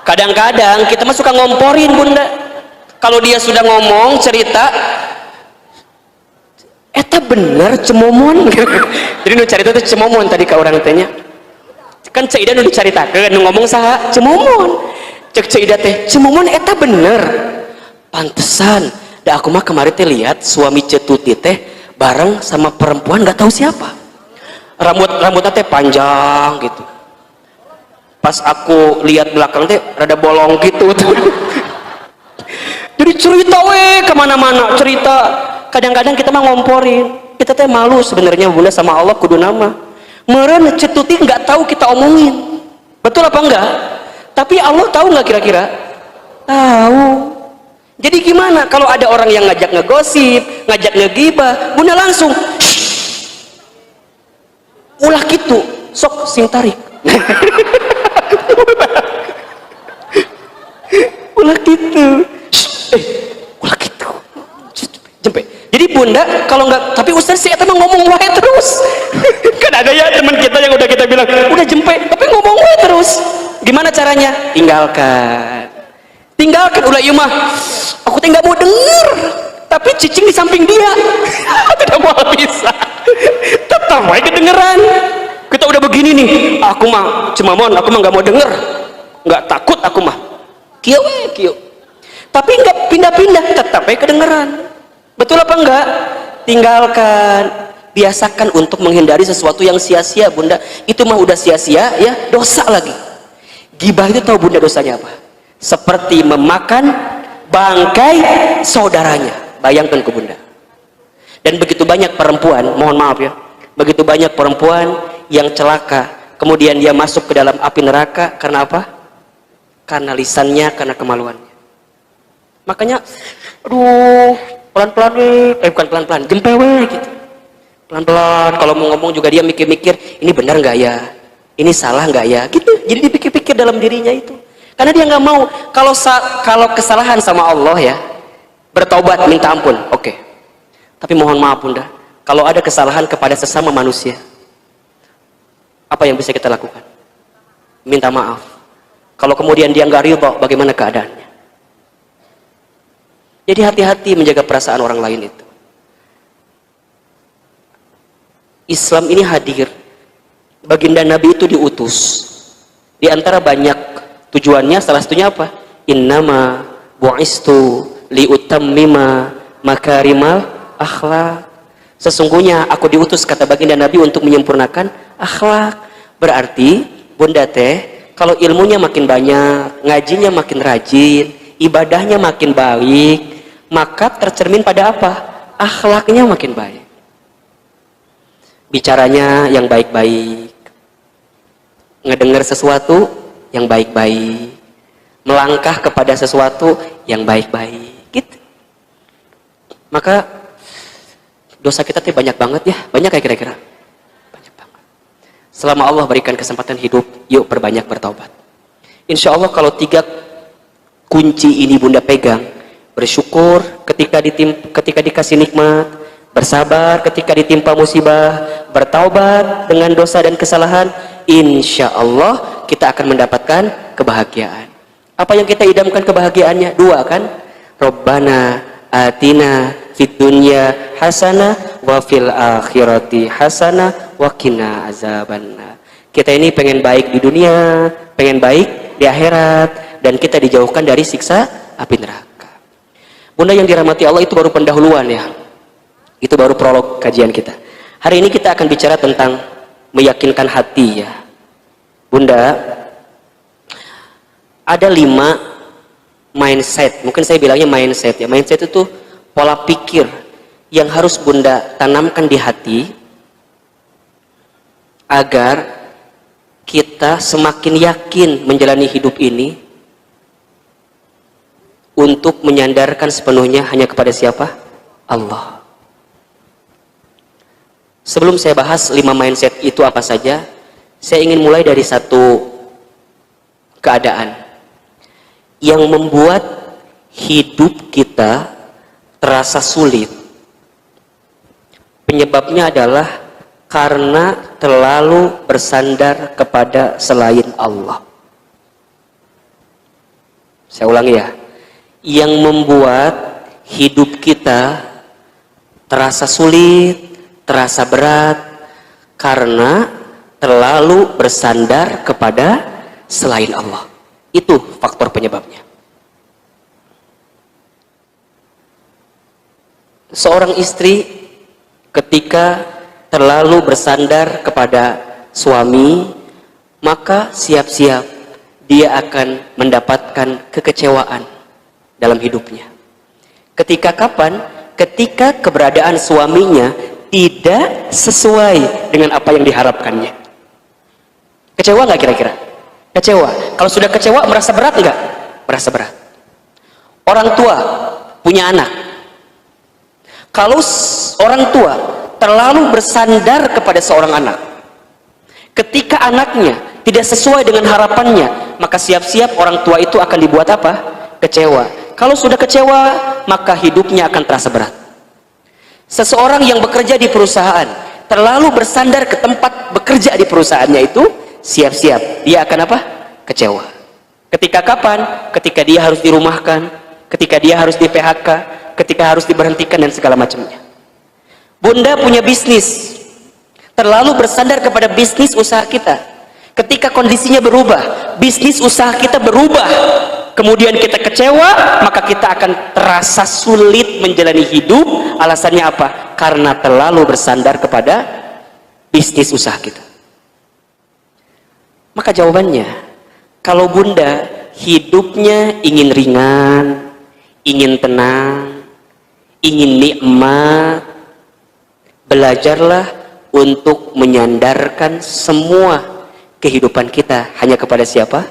Kadang-kadang kita mah suka ngomporin bunda. Kalau dia sudah ngomong cerita, eta bener cemomon. Jadi nu carita teh cemomon tadi ka urang teh nya. Kan Cik Ida nu dicaritakeun, nu ngomong saha? Cemomon. Cek Cik Ida teh, cemomon eta bener. Pantesan. Da aku mah kemarin teh lihat suami cetuti teh bareng sama perempuan nggak tahu siapa. Rambutnya teh panjang gitu. Pas aku lihat belakang teh rada bolong gitu tuh. Jadi cerita kemana-mana cerita. Kadang-kadang kita mah ngomporin, kita teh malu sebenarnya bunda sama Allah kudu nama. Meren cetuti nggak tahu kita omongin, betul apa enggak? Tapi Allah tahu nggak kira-kira? Tahu. Jadi gimana kalau ada orang yang ngajak ngegosip, ngajak ngegibah, bunda langsung ulah gitu, sok sing tarik. Ulah gitu. Ulah gitu. Jempe. Jadi bunda kalau nggak, tapi Ustaz sih emang ngomong wae terus. Kan ada ya teman kita yang udah kita bilang udah jempe tapi ngomong wae terus. Gimana caranya? Tinggalkan ulah ieu mah. Aku teh nggak mau denger. Tapi cicing di samping dia. Tidak mau bisa. Tetap aja kedengeran. Kita udah begini nih, aku mah cuma aku mah nggak mau denger, nggak takut aku mah. Kieu kieu. Tapi nggak pindah-pindah, tetap aja kedengeran. Betul apa enggak? Tinggalkan. Biasakan untuk menghindari sesuatu yang sia-sia, Bunda. Itu mah udah sia-sia ya, dosa lagi. Gibah itu tahu Bunda dosanya apa? Seperti memakan bangkai saudaranya. Bayangkan ke Bunda. Dan begitu banyak perempuan, mohon maaf ya, begitu banyak perempuan yang celaka, kemudian dia masuk ke dalam api neraka karena apa? Karena lisannya, karena kemaluannya. Makanya, aduh, pelan-pelan bukan pelan-pelan, gempewe gitu. Pelan-pelan, kalau mau ngomong juga dia mikir-mikir, ini benar nggak ya? Ini salah nggak ya? Gitu. Jadi dipikir-pikir dalam dirinya itu. Karena dia nggak mau, kalau kesalahan sama Allah ya, bertaubat, minta ampun, oke. Tapi mohon maaf Bunda, kalau ada kesalahan kepada sesama manusia, apa yang bisa kita lakukan? Minta maaf. Kalau kemudian dia nggak ridho, bagaimana keadaannya? Jadi hati-hati menjaga perasaan orang lain itu. Islam ini hadir. Baginda Nabi itu diutus. Di antara banyak tujuannya, salah satunya apa? Innama bu'istu liutammima makarimal akhlak. Sesungguhnya aku diutus, kata baginda Nabi, untuk menyempurnakan akhlak. Berarti Bunda teh, kalau ilmunya makin banyak, ngajinya makin rajin, ibadahnya makin baik, maka tercermin pada apa? Akhlaknya makin baik. Bicaranya yang baik-baik, ngedengar sesuatu yang baik-baik, melangkah kepada sesuatu yang baik-baik, gitu. Maka dosa kita tuh banyak banget ya, banyak kayak kira-kira, banyak banget. Selama Allah berikan kesempatan hidup, yuk perbanyak bertaubat. Insya Allah kalau 3 kunci ini Bunda pegang, bersyukur ketika dikasih nikmat, bersabar ketika ditimpa musibah, bertaubat dengan dosa dan kesalahan, insya Allah kita akan mendapatkan kebahagiaan. Apa yang kita idamkan kebahagiaannya? 2 kan? Rabbana atina fid dunya hasanah wa fil akhirati hasanah wa qina azabannar. Kita ini pengen baik di dunia, pengen baik di akhirat, dan kita dijauhkan dari siksa api neraka. Bunda yang dirahmati Allah, itu baru pendahuluan ya. Itu baru prolog kajian kita. Hari ini kita akan bicara tentang meyakinkan hati ya. Bunda, ada 5 mindset. Mungkin saya bilangnya mindset ya. Mindset itu pola pikir yang harus Bunda tanamkan di hati agar kita semakin yakin menjalani hidup ini untuk menyandarkan sepenuhnya hanya kepada siapa? Allah. Sebelum saya bahas 5 mindset itu apa saja, saya ingin mulai dari satu keadaan yang membuat hidup kita terasa sulit. Penyebabnya adalah karena terlalu bersandar kepada selain Allah. Saya ulangi ya. Yang membuat hidup kita terasa sulit, terasa berat, karena terlalu bersandar kepada selain Allah. Itu faktor penyebabnya. Seorang istri ketika terlalu bersandar kepada suami, maka siap-siap dia akan mendapatkan kekecewaan dalam hidupnya. Ketika kapan? Ketika keberadaan suaminya tidak sesuai dengan apa yang diharapkannya. Kecewa nggak kira-kira? Kecewa. Kalau sudah kecewa, merasa berat nggak? Merasa berat. Orang tua punya anak. Kalau orang tua terlalu bersandar kepada seorang anak, ketika anaknya tidak sesuai dengan harapannya, maka siap-siap orang tua itu akan dibuat apa? Kecewa. Kalau sudah kecewa, maka hidupnya akan terasa berat. Seseorang yang bekerja di perusahaan terlalu bersandar ke tempat bekerja di perusahaannya itu, siap-siap dia akan apa? Kecewa. Ketika kapan? Ketika dia harus dirumahkan, ketika dia harus di PHK, ketika harus diberhentikan dan segala macamnya. Bunda punya bisnis, terlalu bersandar kepada bisnis usaha kita. Ketika kondisinya berubah, bisnis usaha kita berubah, kemudian kita kecewa, maka kita akan terasa sulit menjalani hidup. Alasannya apa? Karena terlalu bersandar kepada bisnis usaha kita. Maka jawabannya, kalau bunda hidupnya ingin ringan, ingin tenang, ingin nikmat, belajarlah untuk menyandarkan semua kehidupan kita hanya kepada siapa?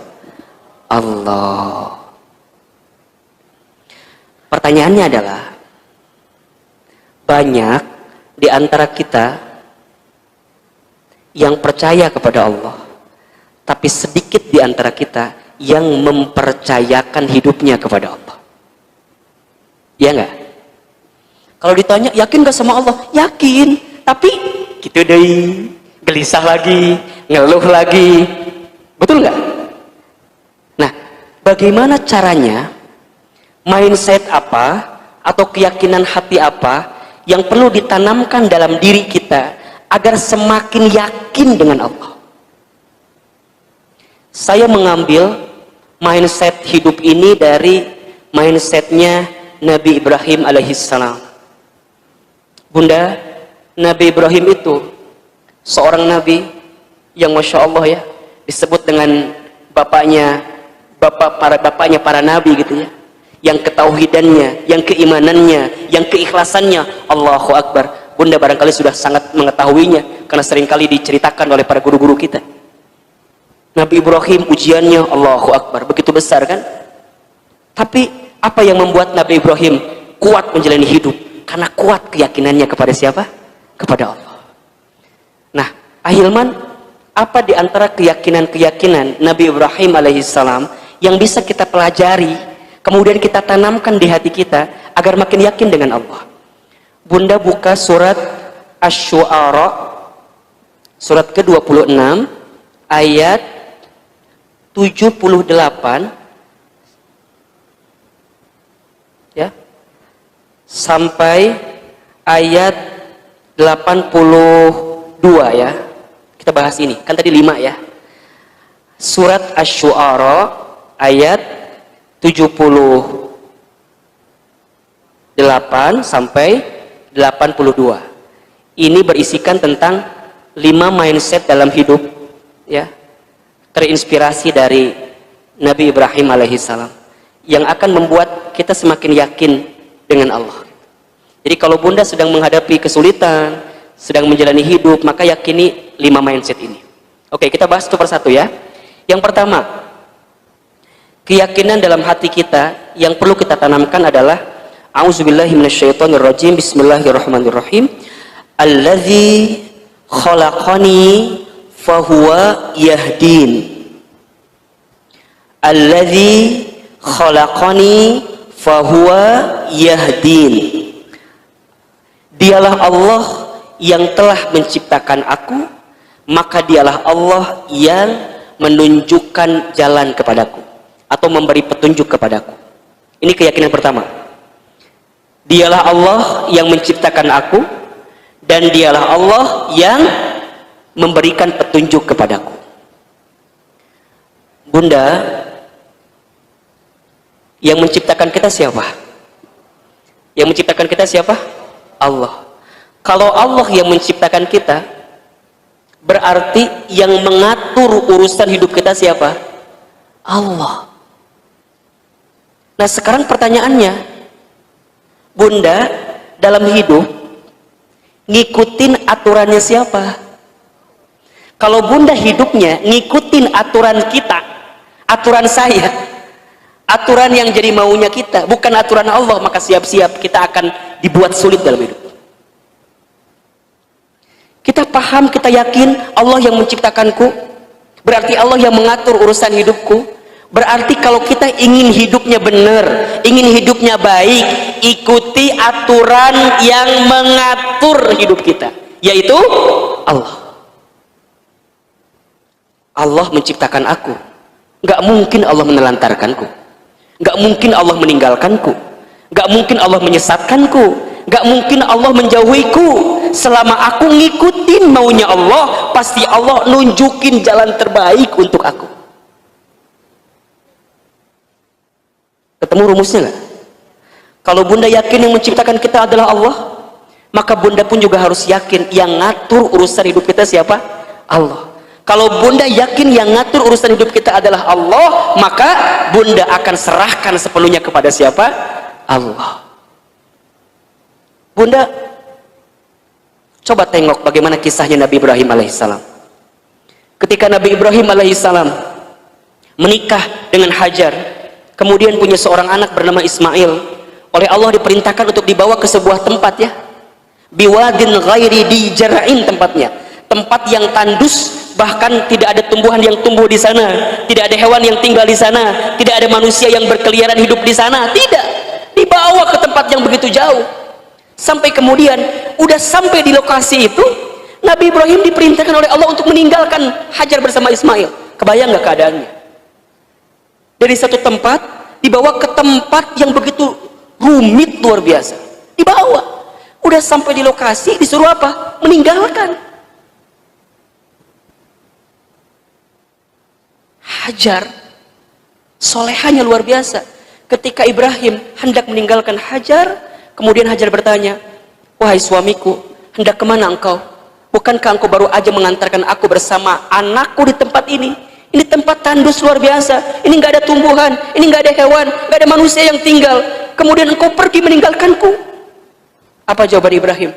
Allah. Pertanyaannya adalah, banyak di antara kita yang percaya kepada Allah, tapi sedikit di antara kita yang mempercayakan hidupnya kepada Allah. Ya enggak? Kalau ditanya, yakin gak sama Allah? Yakin, tapi gitu deh, gelisah lagi, ngeluh lagi. Betul nggak? Nah, bagaimana caranya, mindset apa atau keyakinan hati apa yang perlu ditanamkan dalam diri kita agar semakin yakin dengan Allah? Saya mengambil mindset hidup ini dari mindsetnya Nabi Ibrahim alaihissalam. Bunda, Nabi Ibrahim itu seorang nabi yang masya Allah ya, disebut dengan bapaknya para nabi gitu ya, yang ketauhidannya, yang keimanannya, yang keikhlasannya, Allahu Akbar. Bunda barangkali sudah sangat mengetahuinya karena seringkali diceritakan oleh para guru-guru kita. Nabi Ibrahim ujiannya Allahu Akbar begitu besar kan? Tapi apa yang membuat Nabi Ibrahim kuat menjalani hidup? Karena kuat keyakinannya kepada siapa? Kepada Allah. Nah, Ahilman, apa di antara keyakinan-keyakinan Nabi Ibrahim alaihissalam yang bisa kita pelajari, kemudian kita tanamkan di hati kita agar makin yakin dengan Allah? Bunda buka surat Asy-Syu'ara, surat ke-26, ayat 78 ya, sampai ayat 82 ya. Kita bahas ini, kan tadi 5 ya. Surat Asy-Syu'ara ayat 78 sampai 82. Ini berisikan tentang 5 mindset dalam hidup ya, terinspirasi dari Nabi Ibrahim alaihissalam, yang akan membuat kita semakin yakin dengan Allah. Jadi kalau bunda sedang menghadapi kesulitan, sedang menjalani hidup, maka yakini 5 mindset ini. Oke, kita bahas satu persatu ya. Yang pertama, keyakinan dalam hati kita yang perlu kita tanamkan adalah A'udzubillahi minasyaitonirrajim. Bismillahirrahmanirrahim. Allazi khalaqani fahuwa yahdin. Allazi khalaqani fahuwa yahdin. Dialah Allah yang telah menciptakan aku, maka dialah Allah yang menunjukkan jalan kepadaku atau memberi petunjuk kepadaku. Ini keyakinan pertama. Dialah Allah yang menciptakan aku, dan dialah Allah yang memberikan petunjuk kepadaku. Bunda, yang menciptakan kita siapa? Yang menciptakan kita siapa? Allah. Kalau Allah yang menciptakan kita, berarti yang mengatur urusan hidup kita siapa? Allah. Nah, sekarang pertanyaannya, bunda dalam hidup ngikutin aturannya siapa? Kalau bunda hidupnya ngikutin aturan kita, aturan saya, aturan yang jadi maunya kita, bukan aturan Allah, maka siap-siap kita akan dibuat sulit dalam hidup. Kita paham, kita yakin Allah yang menciptakanku, berarti Allah yang mengatur urusan hidupku. Berarti kalau kita ingin hidupnya benar, ingin hidupnya baik, ikuti aturan yang mengatur hidup kita, yaitu Allah. Allah menciptakan aku, nggak mungkin Allah menelantarkanku, nggak mungkin Allah meninggalkanku, nggak mungkin Allah menyesatkanku, Gak mungkin Allah menjauhiku. Selama aku ngikutin maunya Allah, pasti Allah nunjukin jalan terbaik untuk aku. Ketemu rumusnya gak? Kalau bunda yakin yang menciptakan kita adalah Allah, maka bunda pun juga harus yakin yang ngatur urusan hidup kita siapa? Allah. Kalau bunda yakin yang ngatur urusan hidup kita adalah Allah, maka bunda akan serahkan sepenuhnya kepada siapa? Allah. Bunda, coba tengok bagaimana kisahnya Nabi Ibrahim alaihissalam. Ketika Nabi Ibrahim alaihissalam menikah dengan Hajar, kemudian punya seorang anak bernama Ismail, oleh Allah diperintahkan untuk dibawa ke sebuah tempat ya, biwadin ghairi di jara'in, tempatnya tempat yang tandus, bahkan tidak ada tumbuhan yang tumbuh di sana, tidak ada hewan yang tinggal di sana, tidak ada manusia yang berkeliaran hidup di sana, tidak, dibawa ke tempat yang begitu jauh. Sampai kemudian udah sampai di lokasi itu, Nabi Ibrahim diperintahkan oleh Allah untuk meninggalkan Hajar bersama Ismail. Kebayang nggak keadaannya? Dari satu tempat dibawa ke tempat yang begitu rumit luar biasa, dibawa. Udah sampai di lokasi disuruh apa? Meninggalkan. Hajar solehanya luar biasa. Ketika Ibrahim hendak meninggalkan Hajar, kemudian Hajar bertanya, wahai suamiku, hendak kemana engkau? Bukankah engkau baru aja mengantarkan aku bersama anakku di tempat ini? Ini tempat tandus luar biasa, ini nggak ada tumbuhan, ini nggak ada hewan, nggak ada manusia yang tinggal, kemudian engkau pergi meninggalkanku. Apa jawaban Ibrahim?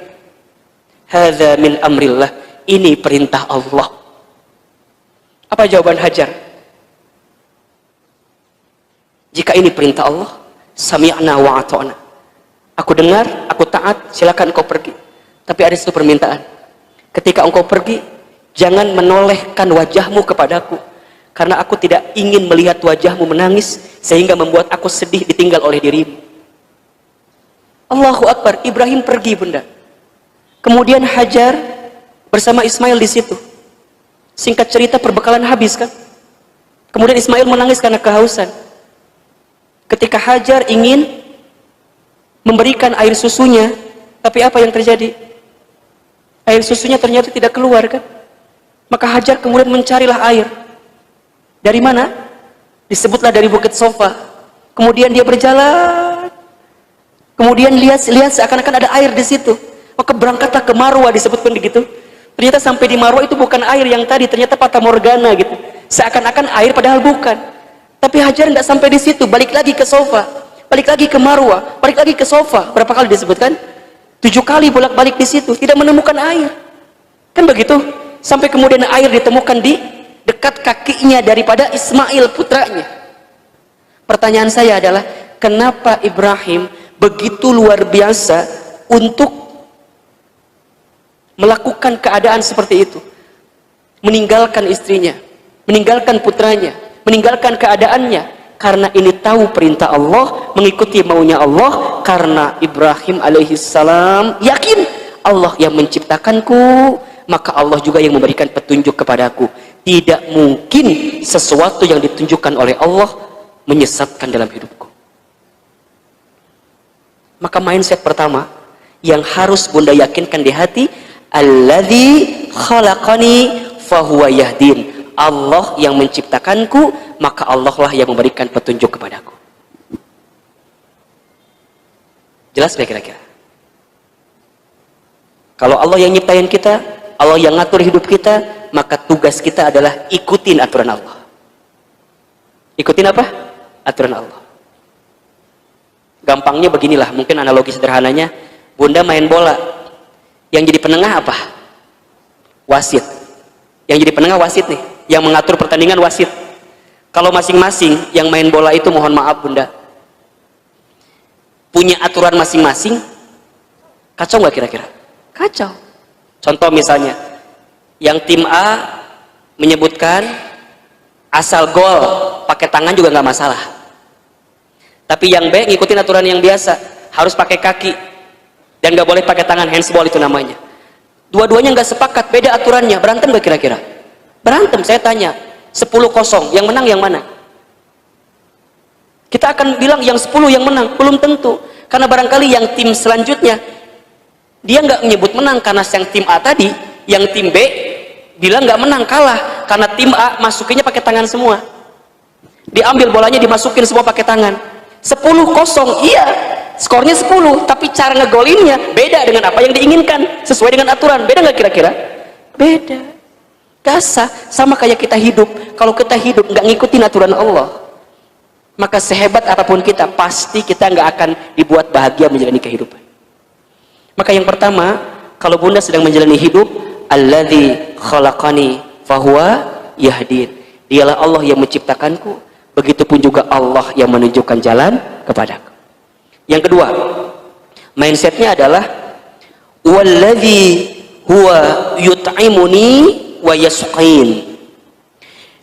Hadza min amrillah, ini perintah Allah. Apa jawaban Hajar? Jika ini perintah Allah, sami'na wa ata'na. Aku dengar, aku taat, silakan engkau pergi. Tapi ada satu permintaan. Ketika engkau pergi, jangan menolehkan wajahmu kepadaku, karena aku tidak ingin melihat wajahmu menangis sehingga membuat aku sedih ditinggal oleh dirimu. Allahu Akbar. Ibrahim pergi, bunda. Kemudian Hajar bersama Ismail di situ. Singkat cerita, perbekalan habis kan. Kemudian Ismail menangis karena kehausan. Ketika Hajar ingin memberikan air susunya, tapi apa yang terjadi? Air susunya ternyata tidak keluar kan. Maka Hajar kemudian mencarilah air. Dari mana? Disebutlah dari Bukit Sofa. Kemudian dia berjalan, kemudian lihat seakan-akan ada air di situ. Maka berangkatlah ke Marwa, disebutkan begitu. Ternyata sampai di Marwa itu bukan air yang tadi, ternyata Fata Morgana gitu. Seakan-akan air padahal bukan. Tapi Hajar tidak sampai di situ, balik lagi ke Sofa, balik lagi ke Marwa, balik lagi ke Sofa. Berapa kali disebutkan? 7 kali bolak-balik di situ, tidak menemukan air. Kan begitu? Sampai kemudian air ditemukan di dekat kakinya daripada Ismail putranya. Pertanyaan saya adalah, kenapa Ibrahim begitu luar biasa untuk melakukan keadaan seperti itu? Meninggalkan istrinya, meninggalkan putranya, meninggalkan keadaannya. Karena ini tahu perintah Allah, mengikuti maunya Allah. Karena Ibrahim alaihissalam yakin Allah yang menciptakanku, maka Allah juga yang memberikan petunjuk kepadaku. Tidak mungkin sesuatu yang ditunjukkan oleh Allah menyesatkan dalam hidupku. Maka mindset pertama yang harus bunda yakinkan di hati, alladzi khalaqani fahuwa yahdin. Allah yang menciptakanku, maka Allah lah yang memberikan petunjuk kepadaku. Jelas gak kira-kira? Kalau Allah yang nyiptain kita, Allah yang ngatur hidup kita, maka tugas kita adalah ikutin aturan Allah. Ikutin apa? Aturan Allah. Gampangnya beginilah, mungkin analogi sederhananya, bunda main bola, yang jadi penengah apa? Wasit. Yang jadi penengah wasit nih, yang mengatur pertandingan wasit. Kalau masing-masing yang main bola itu, mohon maaf bunda, punya aturan masing-masing, kacau nggak kira-kira? Kacau. Contoh misalnya, yang tim A menyebutkan asal gol pakai tangan juga nggak masalah, tapi yang B ngikutin aturan yang biasa, harus pakai kaki dan nggak boleh pakai tangan, handsball itu namanya. Dua-duanya nggak sepakat, beda aturannya, berantem nggak kira-kira? Berantem. Saya tanya, 10-0, yang menang yang mana? Kita akan bilang yang 10 yang menang, belum tentu, karena barangkali yang tim selanjutnya Dia nggak menyebut menang karena yang tim A tadi, yang tim B bilang nggak menang, kalah karena tim A masukinnya pakai tangan semua. Diambil bolanya, dimasukin semua pakai tangan. 10-0, iya, skornya 10, tapi cara ngegolinnya beda dengan apa yang diinginkan, sesuai dengan aturan. Beda nggak kira-kira? Beda. Gasa, sama kayak kita hidup. Kalau kita hidup nggak ngikutin aturan Allah, maka sehebat apapun kita, pasti kita nggak akan dibuat bahagia menjalani kehidupan. Maka yang pertama, kalau bunda sedang menjalani hidup, alladzi khalaqani fahuwa yahdin. Dialah Allah yang menciptakanku, begitupun juga Allah yang menunjukkan jalan kepadaku. Yang kedua, mindsetnya adalah walladzi huwa yut'imuni wa yasqin.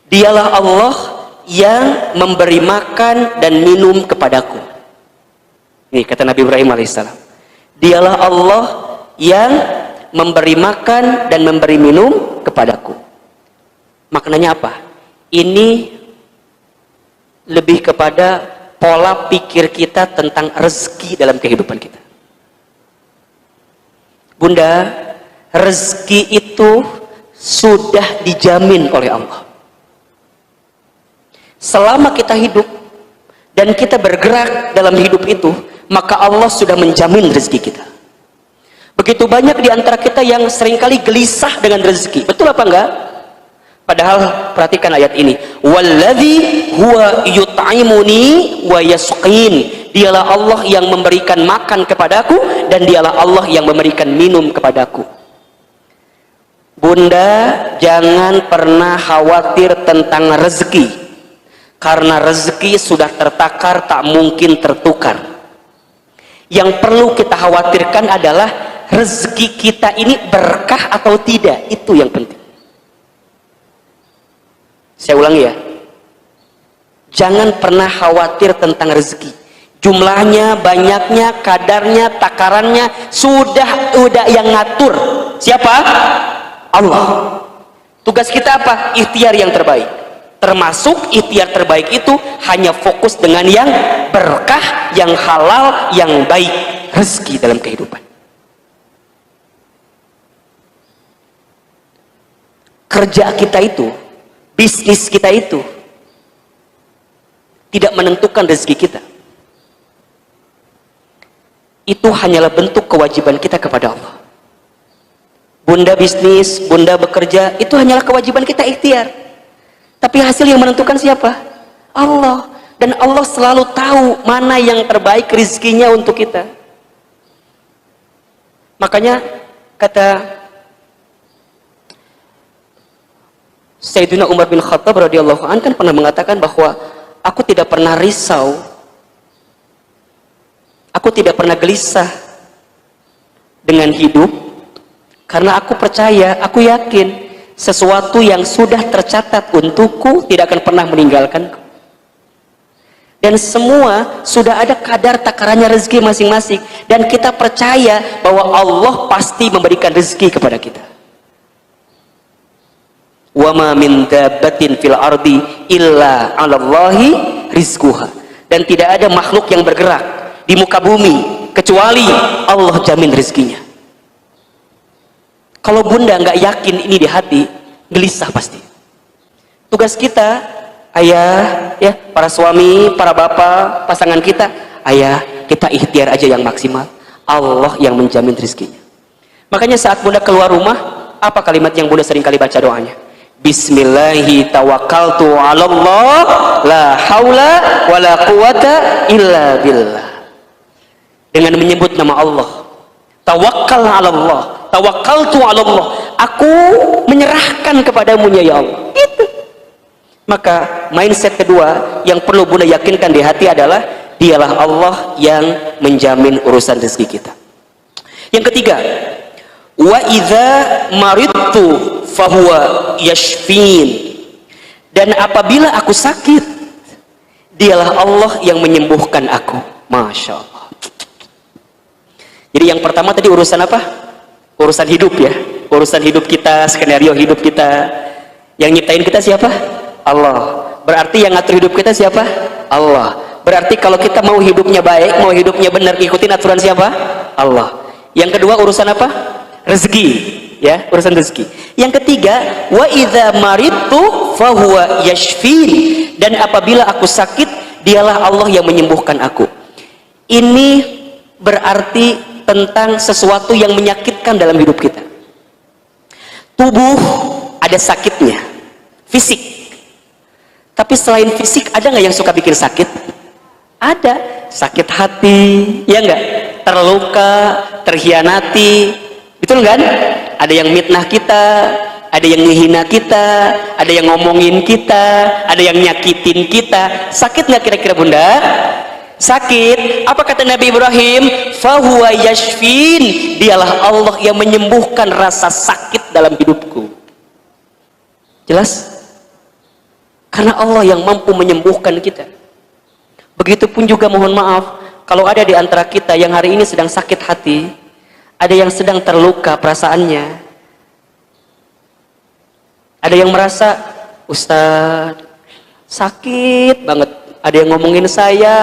Dialah Allah yang memberi makan dan minum kepadaku. Nih kata Nabi Ibrahim alaihissalam, dialah Allah yang memberi makan dan memberi minum kepadaku. Maknanya apa? Ini lebih kepada pola pikir kita tentang rezeki dalam kehidupan kita. Bunda, rezeki itu sudah dijamin oleh Allah. Selama kita hidup dan kita bergerak dalam hidup itu, maka Allah sudah menjamin rezeki kita. Begitu banyak di antara kita yang seringkali gelisah dengan rezeki. Betul apa enggak? Padahal perhatikan ayat ini, walladzi huwa yut'imuni wa yasqin. Dialah Allah yang memberikan makan kepadaku dan dialah Allah yang memberikan minum kepadaku. Bunda, jangan pernah khawatir tentang rezeki, karena rezeki sudah tertakar, tak mungkin tertukar. Yang perlu kita khawatirkan adalah rezeki kita ini berkah atau tidak. Itu yang penting. Saya ulangi ya, jangan pernah khawatir tentang rezeki. Jumlahnya, banyaknya, kadarnya, takarannya sudah yang ngatur. Siapa? Allah. Tugas kita apa? Ikhtiar yang terbaik. Termasuk ikhtiar terbaik itu hanya fokus dengan yang berkah, yang halal, yang baik. Rezeki dalam kehidupan. Kerja kita itu, bisnis kita itu tidak menentukan rezeki kita. Itu hanyalah bentuk kewajiban kita kepada Allah. Bunda bisnis, bunda bekerja, itu hanyalah kewajiban kita ikhtiar. Tapi hasil yang menentukan siapa? Allah. Dan Allah selalu tahu mana yang terbaik rezekinya untuk kita. Makanya kata Sayyidina Umar bin Khattab radhiyallahu anhu kan pernah mengatakan bahwa aku tidak pernah risau, aku tidak pernah gelisah dengan hidup, karena aku percaya, aku yakin sesuatu yang sudah tercatat untukku tidak akan pernah meninggalkanku. Dan semua sudah ada kadar takarannya rezeki masing-masing, dan kita percaya bahwa Allah pasti memberikan rezeki kepada kita. Wa ma min dabbatin fil ardi illa 'alallahi rizquha. Dan tidak ada makhluk yang bergerak di muka bumi kecuali Allah jamin rezekinya. Kalau bunda nggak yakin ini di hati, gelisah pasti. Tugas kita, ayah, ya, para suami, para bapak, pasangan kita, ayah, kita ikhtiar aja yang maksimal. Allah yang menjamin rezekinya. Makanya saat bunda keluar rumah, apa kalimat yang bunda sering kali baca doanya? Bismillahi tawakkaltu 'ala Allah, la haula wala quwata illa billah. Dengan menyebut nama Allah, tawakkal 'ala Allah, tawakkaltu 'ala Allah, aku menyerahkan kepadamu ya Allah. Itu. Maka mindset kedua yang perlu bunda yakinkan di hati adalah dialah Allah yang menjamin urusan rezeki kita. Yang ketiga, wa idza maridtu fahuwa yashfin. Dan apabila aku sakit, dialah Allah yang menyembuhkan aku. Masya Allah. Jadi yang pertama tadi urusan apa? Urusan hidup ya, urusan hidup kita, skenario hidup kita. Yang nyiptain kita siapa? Allah. Berarti yang ngatur hidup kita siapa? Allah. Berarti kalau kita mau hidupnya baik, mau hidupnya benar, ikutin aturan siapa? Allah. Yang kedua urusan apa? Rezeki, ya, urusan rezeki. Yang ketiga, wa idza maridtu fahuwa yashfin, dan apabila aku sakit, dialah Allah yang menyembuhkan aku. Ini berarti tentang sesuatu yang menyakitkan dalam hidup kita. Tubuh ada sakitnya, fisik. Tapi selain fisik, ada nggak yang suka bikin sakit? Ada. Sakit hati, ya nggak? Terluka, terhianati, betul kan? Ada yang mitnah kita, ada yang menghina kita, ada yang ngomongin kita, ada yang nyakitin kita. Sakit nggak kira-kira Bunda? Sakit. Apa kata Nabi Ibrahim? Fahuwa yashfin, dialah Allah yang menyembuhkan rasa sakit dalam hidupku. Jelas? Karena Allah yang mampu menyembuhkan kita. Begitupun juga mohon maaf, kalau ada di antara kita yang hari ini sedang sakit hati, ada yang sedang terluka perasaannya, ada yang merasa, Ustadz, sakit banget. Ada yang ngomongin saya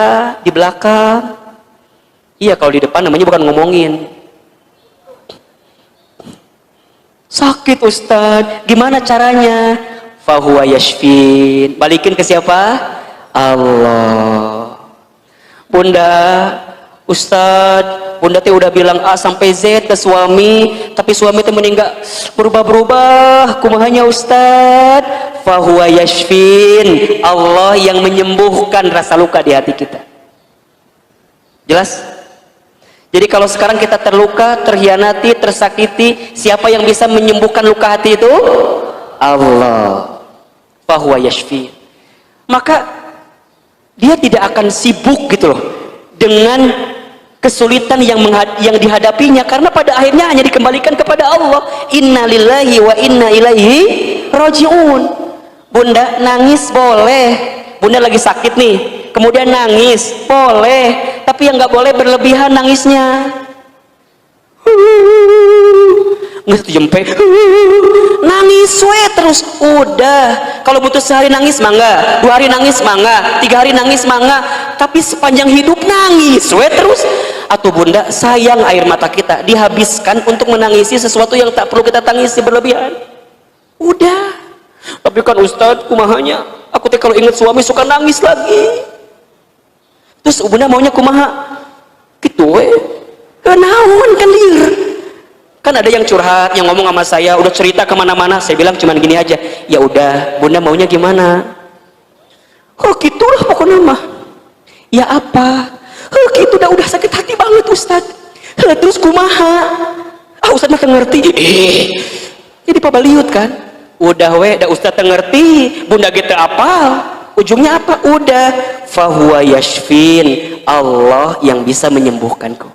di belakang. Iya, kalau di depan namanya bukan ngomongin. Sakit Ustadz, gimana caranya? Fahuwa yashfin. Balikin ke siapa? Allah. Bunda, Ustadz, Bunda teh udah bilang A sampai Z ke suami, tapi suami teh meninggal berubah-berubah. Kumahanya Ustadz? Fahuwa yashfin, Allah yang menyembuhkan rasa luka di hati kita. Jelas? Jadi kalau sekarang kita terluka, terhianati, tersakiti, siapa yang bisa menyembuhkan luka hati itu? Allah. Fahuwa yashfin. Maka dia tidak akan sibuk gitu loh dengan kesulitan yang dihadapinya, karena pada akhirnya hanya dikembalikan kepada Allah. Inna lillahi wa inna ilaihi raji'un. Bunda nangis boleh, Bunda lagi sakit nih, kemudian nangis boleh, tapi yang nggak boleh berlebihan nangisnya. Nggak jempe, nangis we terus. Udah, kalau butuh sehari nangis mangga, 2 hari nangis mangga, 3 hari nangis mangga, tapi sepanjang hidup nangis we terus. Atau Bunda, sayang air mata kita dihabiskan untuk menangisi sesuatu yang tak perlu kita tangisi berlebihan. Udah. Tapi kan Ustadz, kumahanya aku teh kalau ingat suami suka nangis lagi. Terus Bunda maunya kumaha? Gitu we. Kenaon kan liur. Kan ada yang curhat, yang ngomong sama saya, udah cerita kemana-mana. Saya bilang cuman gini aja, ya udah, Bunda maunya gimana? Oh gitulah pokoknya mah. Ya apa? Oh gitu udah sakit hati banget Ustadz. Terus kumaha? Ah Ustadz mah ngerti. Jadi pabaliut kan? Udah we, dah Ustadz ngerti, Bunda gitu apa? Ujungnya apa? Udah. Fahuwa yashfin, Allah yang bisa menyembuhkanku.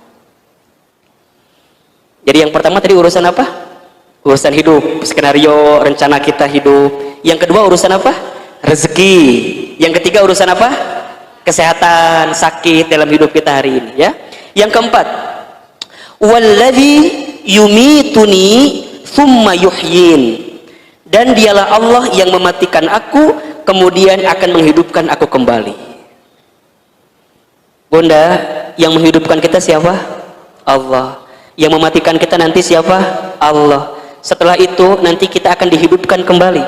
Jadi yang pertama tadi urusan apa? Urusan hidup, skenario, rencana kita hidup. Yang kedua urusan apa? Rezeki. Yang ketiga urusan apa? Kesehatan, sakit dalam hidup kita hari ini, ya. Yang keempat, walladzi yumituni thumma yuhyin, dan dialah Allah yang mematikan aku kemudian akan menghidupkan aku kembali. Bunda, yang menghidupkan kita siapa? Allah. Yang mematikan kita nanti siapa? Allah. Setelah itu nanti kita akan dihidupkan kembali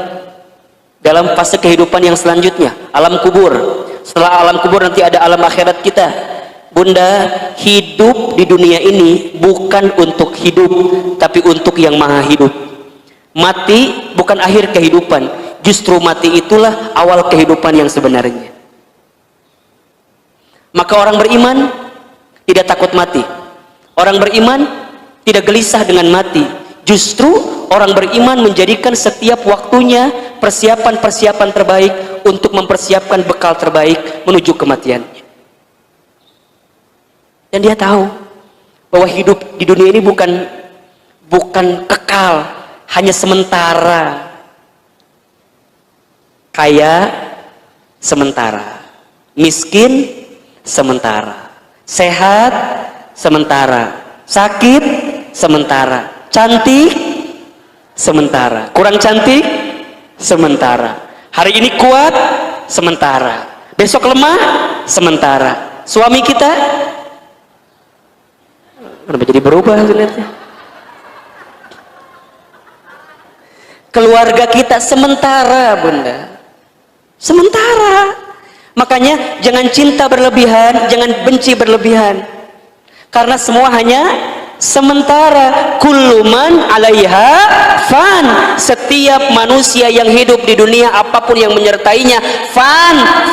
dalam fase kehidupan yang selanjutnya, alam kubur. Setelah alam kubur nanti ada alam akhirat kita. Bunda, hidup di dunia ini bukan untuk hidup, tapi untuk yang maha hidup. Mati bukan akhir kehidupan, justru mati itulah awal kehidupan yang sebenarnya. Maka orang beriman tidak takut mati, orang beriman tidak gelisah dengan mati. Justru orang beriman menjadikan setiap waktunya persiapan-persiapan terbaik untuk mempersiapkan bekal terbaik menuju kematiannya. Dan dia tahu bahwa hidup di dunia ini bukan kekal, hanya sementara. Kaya sementara, miskin sementara, sehat sementara, sakit sementara, cantik sementara, kurang cantik sementara, hari ini kuat sementara, besok lemah sementara. Suami kita Kenapa jadi berubah lihatnya? Keluarga kita sementara, Bunda. Sementara. Makanya jangan cinta berlebihan, jangan benci berlebihan. Karena semua hanya sementara. Kullu man 'alaiha fan. Setiap manusia yang hidup di dunia, apapun yang menyertainya, fana.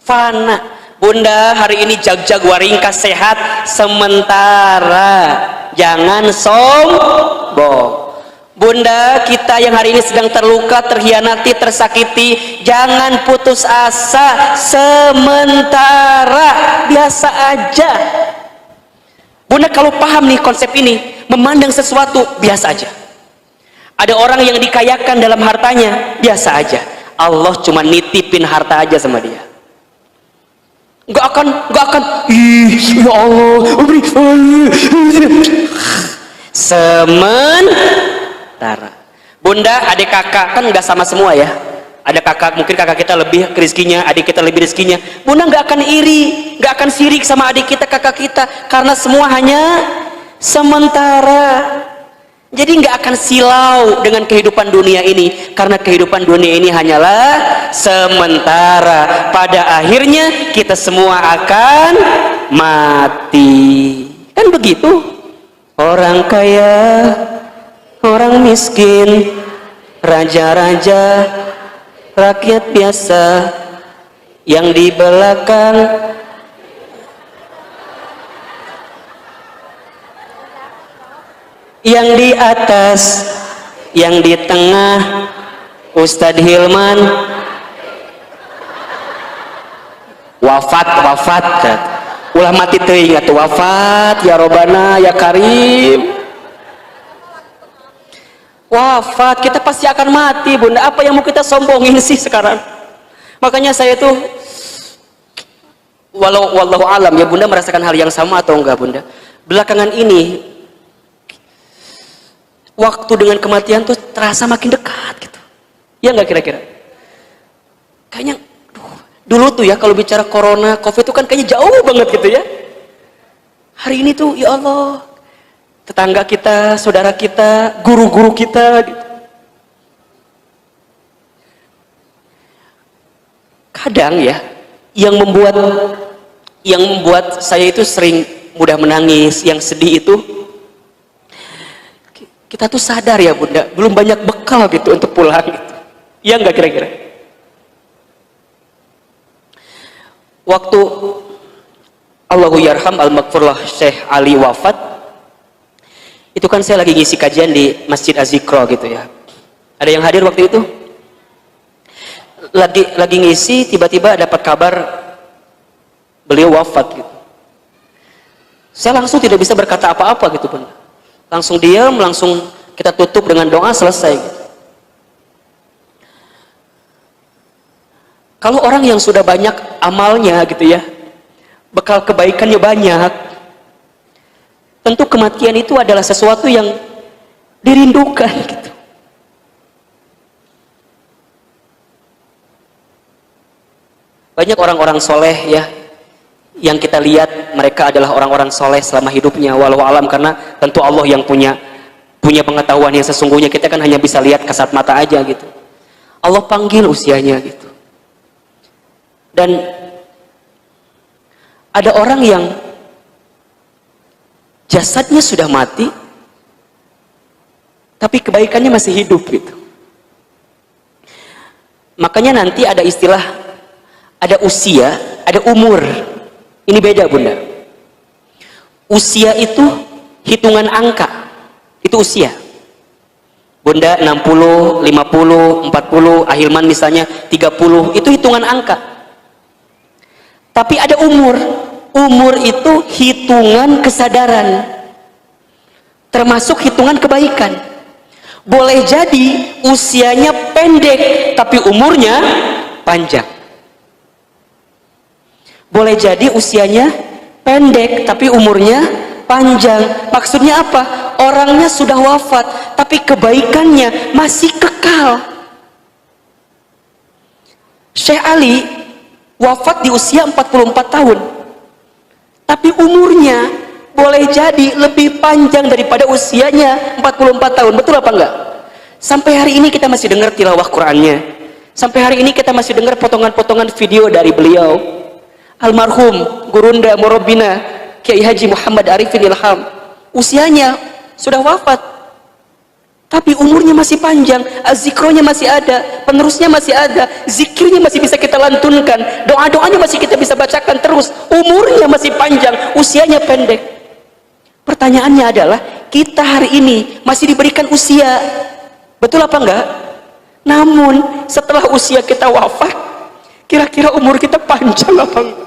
Fana. Bunda, hari ini jag-jag waringkas sehat sementara. Jangan sombong. Bunda, kita yang hari ini sedang terluka, terhianati, tersakiti, jangan putus asa, sementara, biasa aja. Bunda, kalau paham nih konsep ini, memandang sesuatu biasa aja. Ada orang yang dikayakan dalam hartanya, biasa aja. Allah cuma nitipin harta aja sama dia. Gak akan, ya Allah, sementara. Bunda, adik kakak kan nggak sama semua ya. Ada kakak, mungkin kakak kita lebih rezekinya, adik kita lebih rezekinya. Bunda nggak akan iri, nggak akan sirik sama adik kita, kakak kita, karena semua hanya sementara. Jadi nggak akan silau dengan kehidupan dunia ini, karena kehidupan dunia ini hanyalah sementara. Pada akhirnya kita semua akan mati. Kan begitu? Orang kaya, orang miskin, raja-raja, rakyat biasa, yang di belakang yang di atas, yang di tengah, Ustadz Hilman wafat ulah mati teuing atuh wafat ya Robana ya Karim. Wafat, kita pasti akan mati, Bunda. Apa yang mau kita sombongin sih sekarang? Makanya saya tuh wallahu alam ya, Bunda merasakan hal yang sama atau enggak, Bunda? Belakangan ini waktu dengan kematian tuh terasa makin dekat gitu. Ya nggak kira-kira? Kayaknya dulu tuh ya kalau bicara corona, covid itu kan kayaknya jauh banget gitu ya. Hari ini tuh ya Allah, tetangga kita, saudara kita, guru-guru kita gitu. Kadang ya yang membuat saya itu sering mudah menangis, yang sedih itu kita tuh sadar ya Bunda, belum banyak bekal gitu untuk pulang gitu. Iya nggak kira-kira? Waktu Allahu yarham al-maghfurlah Syekh Ali wafat, itu kan saya lagi ngisi kajian di Masjid Az-Zikra gitu ya. Ada yang hadir waktu itu? Lagi ngisi, tiba-tiba dapat kabar beliau wafat gitu. Saya langsung tidak bisa berkata apa-apa gitu Bunda. Langsung diam, langsung kita tutup dengan doa, selesai gitu. Kalau orang yang sudah banyak amalnya gitu ya, bekal kebaikannya banyak, tentu kematian itu adalah sesuatu yang dirindukan gitu. Banyak orang-orang soleh ya, yang kita lihat mereka adalah orang-orang soleh selama hidupnya, walau alam, karena tentu Allah yang punya pengetahuan yang sesungguhnya. Kita kan hanya bisa lihat kasat mata aja gitu. Allah panggil usianya gitu. Dan ada orang yang jasadnya sudah mati, tapi kebaikannya masih hidup gitu. Makanya nanti ada istilah, ada usia, ada umur. Ini beda Bunda. Usia itu hitungan angka, itu usia. Bunda 60, 50, 40, Ahilman misalnya 30, itu hitungan angka. Tapi ada umur. Umur itu hitungan kesadaran, termasuk hitungan kebaikan. Boleh jadi usianya pendek tapi umurnya panjang. Boleh jadi usianya pendek tapi umurnya panjang. Maksudnya apa? Orangnya sudah wafat tapi kebaikannya masih kekal. Syekh Ali wafat di usia 44 tahun. Tapi umurnya boleh jadi lebih panjang daripada usianya 44 tahun. Betul apa enggak? Sampai hari ini kita masih dengar tilawah Qur'annya. Sampai hari ini kita masih dengar potongan-potongan video dari beliau. Almarhum Gurunda Murabina Kiai Haji Muhammad Arifin Ilham. Usianya sudah wafat, tapi umurnya masih panjang, zikronya masih ada, penerusnya masih ada, zikirnya masih bisa kita lantunkan, doa-doanya masih kita bisa bacakan terus, umurnya masih panjang, usianya pendek. Pertanyaannya adalah, kita hari ini masih diberikan usia, betul apa enggak? Namun setelah usia kita wafat, kira-kira umur kita panjang apa enggak?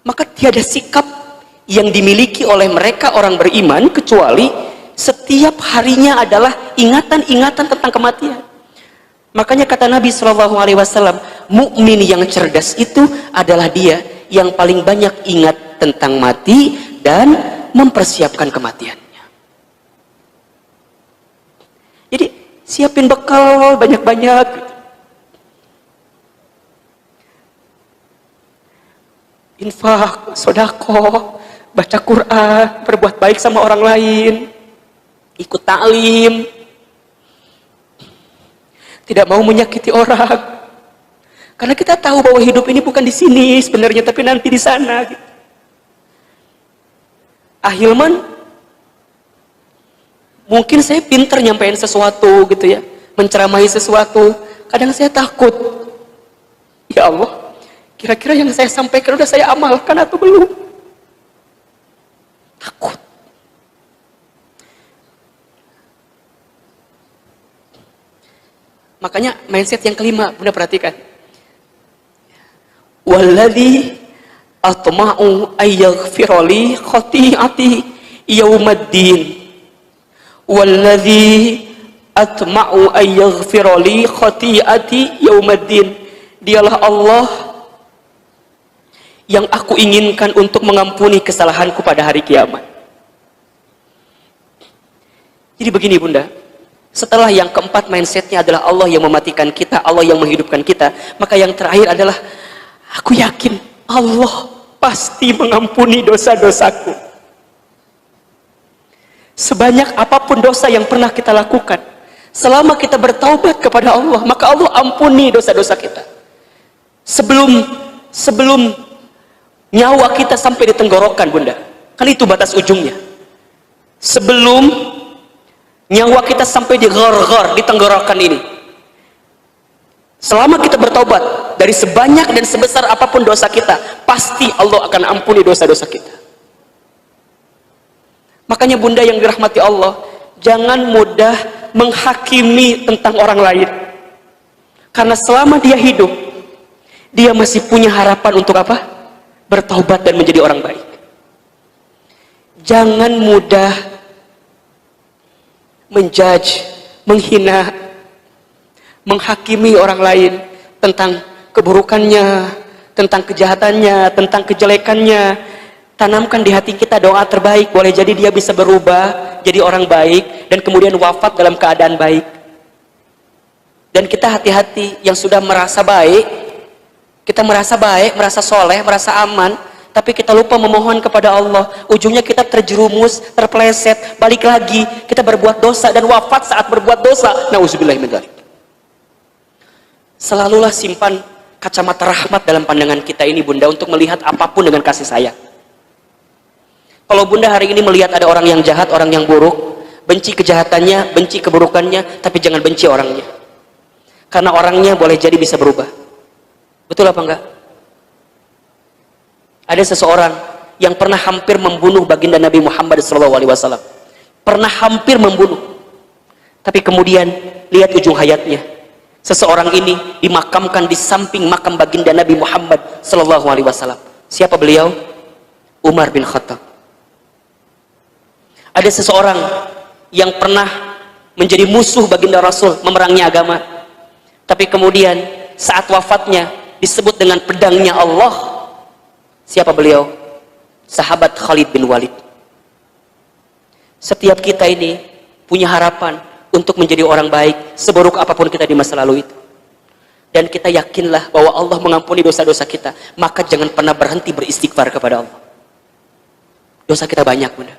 Maka tiada sikap yang dimiliki oleh mereka orang beriman kecuali setiap harinya adalah ingatan-ingatan tentang kematian. Makanya kata Nabi SAW, mukmin yang cerdas itu adalah dia yang paling banyak ingat tentang mati dan mempersiapkan kematiannya. Jadi siapin bekal banyak-banyak. Infak, sodako, baca Quran, berbuat baik sama orang lain, ikut ta'lim, tidak mau menyakiti orang. Karena kita tahu bahwa hidup ini bukan di sini sebenarnya, tapi nanti di sana. Gitu. Ahilman, mungkin saya pinter nyampein sesuatu gitu ya, menceramahi sesuatu. Kadang saya takut, ya Allah, kira-kira yang saya sampaikan udah saya amalkan atau belum? Takut. Makanya mindset yang kelima, Bunda perhatikan. Walladzi atma'u ayyaghfirali khati'ati yaumaddin. Walladzi atma'u ayyaghfirali khati'ati yaumaddin. Dialah Allah yang aku inginkan untuk mengampuni kesalahanku pada hari kiamat. Jadi begini Bunda, setelah yang keempat mindsetnya adalah Allah yang mematikan kita, Allah yang menghidupkan kita, maka yang terakhir adalah aku yakin Allah pasti mengampuni dosa-dosaku. Sebanyak apapun dosa yang pernah kita lakukan, selama kita bertaubat kepada Allah, maka Allah ampuni dosa-dosa kita. Sebelum nyawa kita sampai di tenggorokan Bunda, kan itu batas ujungnya. Sebelum nyawa kita sampai di ghar-ghar, di tenggorokan ini, selama kita bertobat dari sebanyak dan sebesar apapun dosa kita, pasti Allah akan ampuni dosa-dosa kita. Makanya Bunda yang dirahmati Allah, jangan mudah menghakimi tentang orang lain, karena selama dia hidup, dia masih punya harapan untuk apa? Bertaubat dan menjadi orang baik. Jangan mudah menjudge, menghina, menghakimi orang lain tentang keburukannya, tentang kejahatannya, tentang kejelekannya. Tanamkan di hati kita doa terbaik, boleh jadi dia bisa berubah jadi orang baik dan kemudian wafat dalam keadaan baik. Dan kita hati-hati yang sudah merasa baik, kita merasa baik, merasa soleh, merasa aman, tapi kita lupa memohon kepada Allah. Ujungnya kita terjerumus, terpeleset, balik lagi, kita berbuat dosa dan wafat saat berbuat dosa. Nauzubillahi min dzalik. Selalulah simpan kacamata rahmat dalam pandangan kita ini Bunda, untuk melihat apapun dengan kasih sayang. Kalau Bunda hari ini melihat ada orang yang jahat, orang yang buruk, benci kejahatannya, benci keburukannya, tapi jangan benci orangnya. Karena orangnya boleh jadi bisa berubah. Betul apa enggak? Ada seseorang yang pernah hampir membunuh baginda Nabi Muhammad SAW. Pernah hampir membunuh. Tapi kemudian lihat ujung hayatnya. Seseorang ini dimakamkan di samping makam baginda Nabi Muhammad SAW. Siapa beliau? Umar bin Khattab. Ada seseorang yang pernah menjadi musuh baginda Rasul, memerangi agama. Tapi kemudian saat wafatnya disebut dengan pedangnya Allah. Siapa beliau? Sahabat Khalid bin Walid. Setiap kita ini punya harapan untuk menjadi orang baik, seburuk apapun kita di masa lalu itu. Dan kita yakinlah bahwa Allah mengampuni dosa-dosa kita, maka jangan pernah berhenti beristighfar kepada Allah. Dosa kita banyak, Bunda.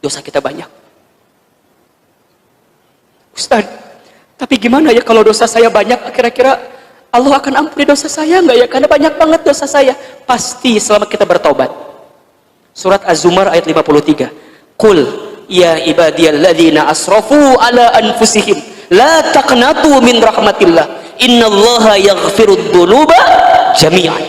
Dosa kita banyak. Ustaz, tapi gimana ya kalau dosa saya banyak, kira-kira Allah akan ampuni dosa saya enggak ya? Karena banyak banget dosa saya. Pasti selama kita bertobat. Surat Az-Zumar ayat 53. Qul ya ibadiyalladzina asrafu ala anfusihim la taqnatu min rahmatillah innallaha yaghfirud dzunuba jami'an.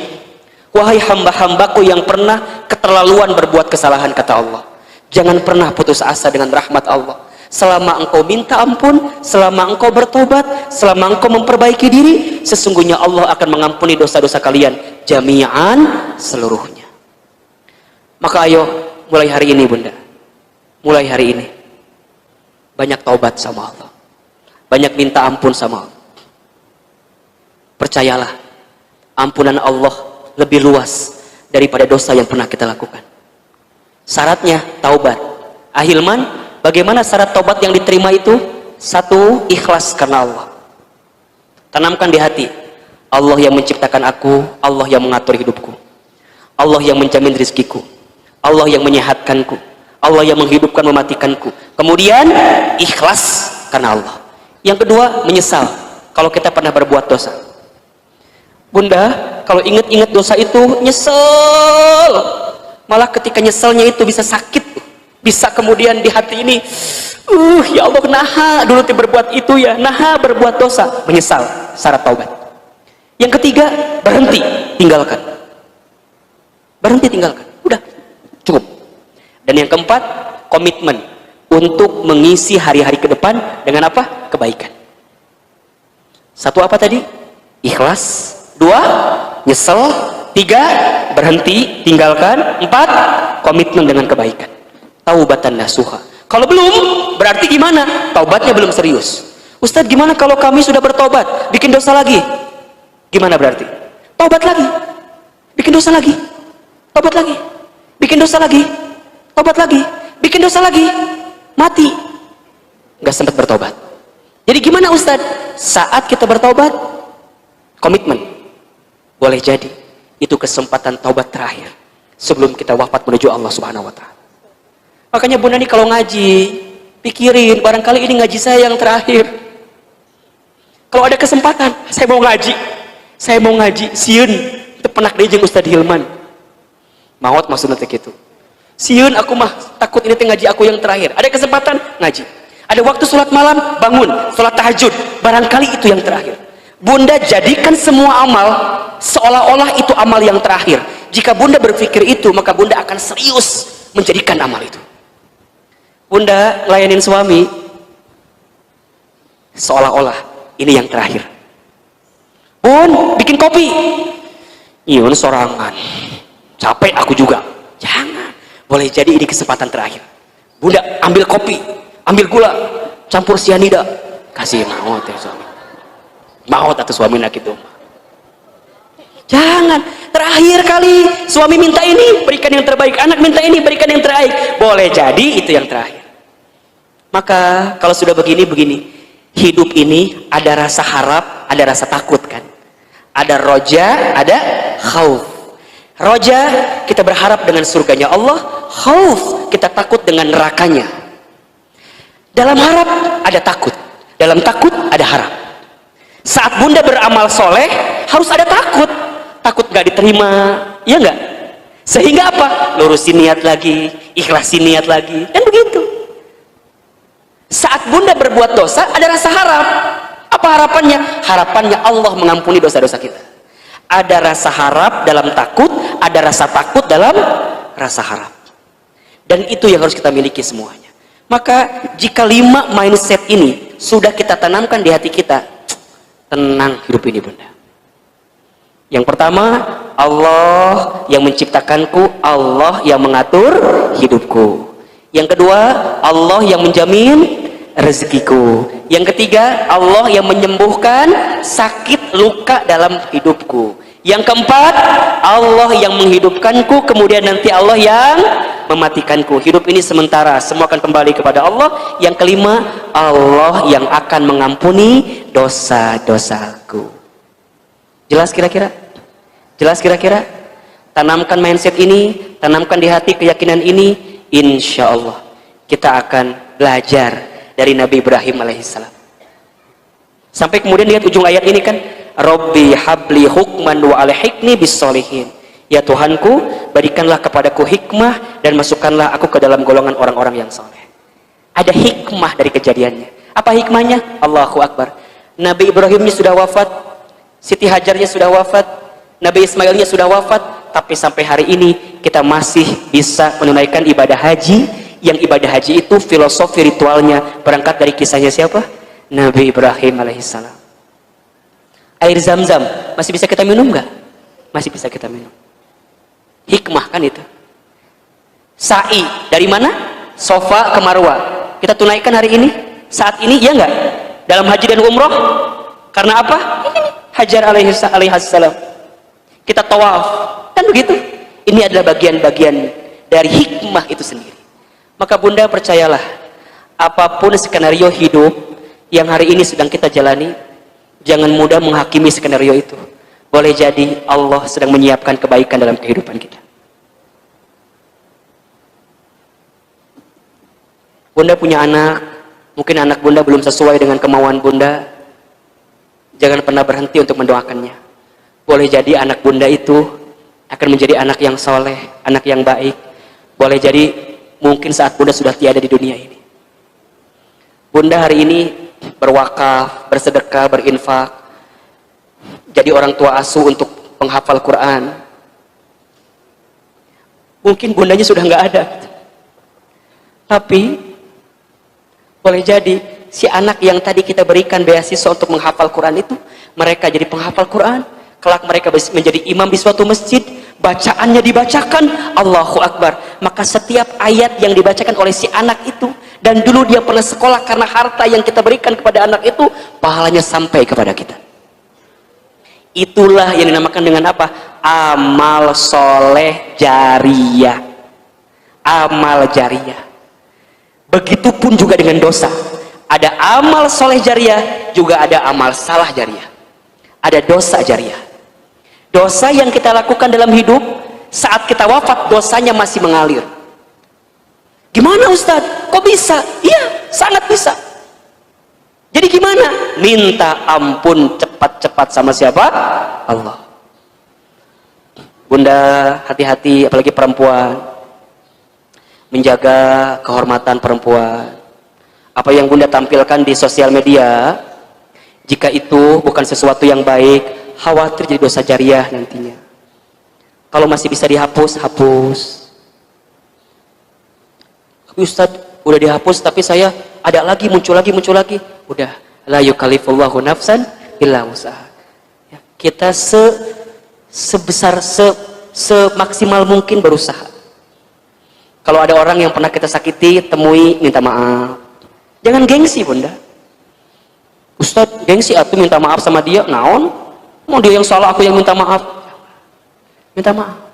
Wahai hamba-hambaku yang pernah keterlaluan berbuat kesalahan, kata Allah, jangan pernah putus asa dengan rahmat Allah. Selama engkau minta ampun, selama engkau bertobat, selama engkau memperbaiki diri, sesungguhnya Allah akan mengampuni dosa-dosa kalian jami'an, seluruhnya. Maka ayo mulai hari ini, Bunda, mulai hari ini banyak taubat sama Allah, banyak minta ampun sama Allah. Percayalah, ampunan Allah lebih luas daripada dosa yang pernah kita lakukan. Syaratnya taubat. Ahilman, bagaimana syarat taubat yang diterima itu? Satu, ikhlas karena Allah. Tanamkan di hati, Allah yang menciptakan aku, Allah yang mengatur hidupku, Allah yang menjamin rizkiku, Allah yang menyehatkanku, Allah yang menghidupkan, mematikanku. Kemudian ikhlas karena Allah. Yang kedua, menyesal kalau kita pernah berbuat dosa. Bunda, kalau ingat-ingat dosa itu nyesel, malah ketika nyeselnya itu bisa sakit, bisa kemudian di hati ini, ya Allah, naha dulu berbuat itu ya, naha berbuat dosa. Menyesal, syarat taubat. Yang ketiga, berhenti, tinggalkan. Berhenti, tinggalkan. Udah, cukup. Dan yang keempat, komitmen untuk mengisi hari-hari ke depan dengan apa? Kebaikan. Satu apa tadi? Ikhlas. Dua, nyesel. Tiga, berhenti, tinggalkan. Empat, komitmen dengan kebaikan. Taubatan nasuha. Kalau belum, berarti gimana? Taubatnya belum serius. Ustadz, gimana kalau kami sudah bertobat, bikin dosa lagi? Gimana berarti? Taubat lagi, bikin dosa lagi. Taubat lagi, bikin dosa lagi. Taubat lagi, bikin dosa lagi. Mati, nggak sempat bertobat. Jadi gimana Ustadz? Saat kita bertobat, komitmen. Boleh jadi itu kesempatan taubat terakhir sebelum kita wafat menuju Allah Subhanahu wa Ta'ala. Makanya Bunda nih kalau ngaji, pikirin, barangkali ini ngaji saya yang terakhir. Kalau ada kesempatan, saya mau ngaji, sieun itu penak deui jeung Ustadz Hilman. Maot maksudnya gitu. Sieun aku mah takut ini ngaji aku yang terakhir. Ada kesempatan ngaji. Ada waktu sholat malam, bangun, sholat tahajud, barangkali itu yang terakhir. Bunda jadikan semua amal seolah-olah itu amal yang terakhir. Jika Bunda berpikir itu, maka Bunda akan serius menjadikan amal itu. Bunda ngelayanin suami seolah-olah ini yang terakhir. Bun, bikin kopi. Iun sorangan. Capek aku juga. Jangan. Boleh jadi ini kesempatan terakhir. Bunda ambil kopi, ambil gula, campur sianida, kasih maut ya suami. Maut atau suami nak itu. Jangan. Terakhir kali suami minta ini, berikan yang terbaik. Anak minta ini, berikan yang terbaik. Boleh jadi itu yang terakhir. Maka kalau sudah begini, hidup ini ada rasa harap, ada rasa takut kan. Ada roja, ada khauf. Roja, kita berharap dengan surganya Allah. Khauf, kita takut dengan nerakanya. Dalam harap ada takut, dalam takut ada harap. Saat Bunda beramal soleh harus ada takut, takut gak diterima, ya enggak? Sehingga apa? Lurusin niat lagi, ikhlasin niat lagi, dan begitu. Saat Bunda berbuat dosa ada rasa harap. Apa harapannya? Harapannya Allah mengampuni dosa-dosa kita. Ada rasa harap dalam takut, ada rasa takut dalam rasa harap. Dan itu yang harus kita miliki semuanya. Maka jika 5 mindset ini sudah kita tanamkan di hati kita, tenang hidup ini Bunda. Yang pertama, Allah yang menciptakanku, Allah yang mengatur hidupku. Yang kedua, Allah yang menjamin rezekiku. Yang ketiga, Allah yang menyembuhkan sakit luka dalam hidupku. Yang keempat, Allah yang menghidupkanku, kemudian nanti Allah yang mematikanku. Hidup ini sementara, semua akan kembali kepada Allah. Yang kelima, Allah yang akan mengampuni dosa-dosaku. Jelas kira-kira? Jelas kira-kira? Tanamkan mindset ini, tanamkan di hati keyakinan ini, insya Allah kita akan belajar dari Nabi Ibrahim alaihissalam. Sampai kemudian lihat ujung ayat ini kan, Rabbi habli hukman wa alhiqni bis solihin. Ya Tuhanku, berikanlah kepadaku hikmah dan masukkanlah aku ke dalam golongan orang-orang yang soleh. Ada hikmah dari kejadiannya. Apa hikmahnya? Allahu Akbar. Nabi Ibrahimnya sudah wafat, Siti Hajarnya sudah wafat, Nabi Ismailnya sudah wafat, tapi sampai hari ini kita masih bisa menunaikan ibadah haji. Yang ibadah haji itu filosofi ritualnya berangkat dari kisahnya siapa? Nabi Ibrahim alaihissalam. Air Zam-Zam masih bisa kita minum nggak? Masih bisa kita minum. Hikmah kan itu. Sa'i dari mana? Sofa ke Marwah. Kita tunaikan hari ini, saat ini, ya nggak? Dalam haji dan umroh. Karena apa? Hajar alaihissalam. Kita tawaf. Kan begitu. Ini adalah bagian-bagian dari hikmah itu sendiri. Maka Bunda percayalah, apapun skenario hidup yang hari ini sedang kita jalani, jangan mudah menghakimi skenario itu. Boleh jadi Allah sedang menyiapkan kebaikan dalam kehidupan kita. Bunda punya anak, mungkin anak Bunda belum sesuai dengan kemauan Bunda. Jangan pernah berhenti untuk mendoakannya. Boleh jadi anak Bunda itu akan menjadi anak yang soleh, anak yang baik. Boleh jadi mungkin saat Bunda sudah tiada di dunia ini. Bunda hari ini berwakaf, bersedekah, berinfak, jadi orang tua asuh untuk penghafal Quran. Mungkin bundanya sudah nggak ada, tapi boleh jadi si anak yang tadi kita berikan beasiswa untuk menghafal Quran itu, mereka jadi penghafal Quran. Kelak mereka menjadi imam di suatu masjid, bacaannya dibacakan, Allahu Akbar. Maka setiap ayat yang dibacakan oleh si anak itu, dan dulu dia pernah sekolah karena harta yang kita berikan kepada anak itu, pahalanya sampai kepada kita. Itulah yang dinamakan dengan apa? Amal soleh jariyah. Amal jariyah. Begitupun juga dengan dosa. Ada amal soleh jariyah, juga ada amal salah jariyah. Ada dosa jariyah. Dosa yang kita lakukan dalam hidup, saat kita wafat dosanya masih mengalir. Gimana Ustadz? Kok bisa? Iya, sangat bisa. Jadi gimana? Minta ampun cepat-cepat sama siapa? Allah. Bunda hati-hati, apalagi perempuan, menjaga kehormatan perempuan. Apa yang Bunda tampilkan di sosial media, jika itu bukan sesuatu yang baik, khawatir jadi dosa jariah nantinya. Kalau masih bisa dihapus, hapus. Tapi Ustadz, udah dihapus tapi saya ada lagi, muncul lagi. Udah, la yukallifullahu nafsan illa wus'aha. Ya, kita semaksimal mungkin berusaha. Kalau ada orang yang pernah kita sakiti, temui, minta maaf. Jangan gengsi Bunda. Ustadz, gengsi aku minta maaf sama dia, naon? Mau dia yang salah, aku yang minta maaf. Minta maaf.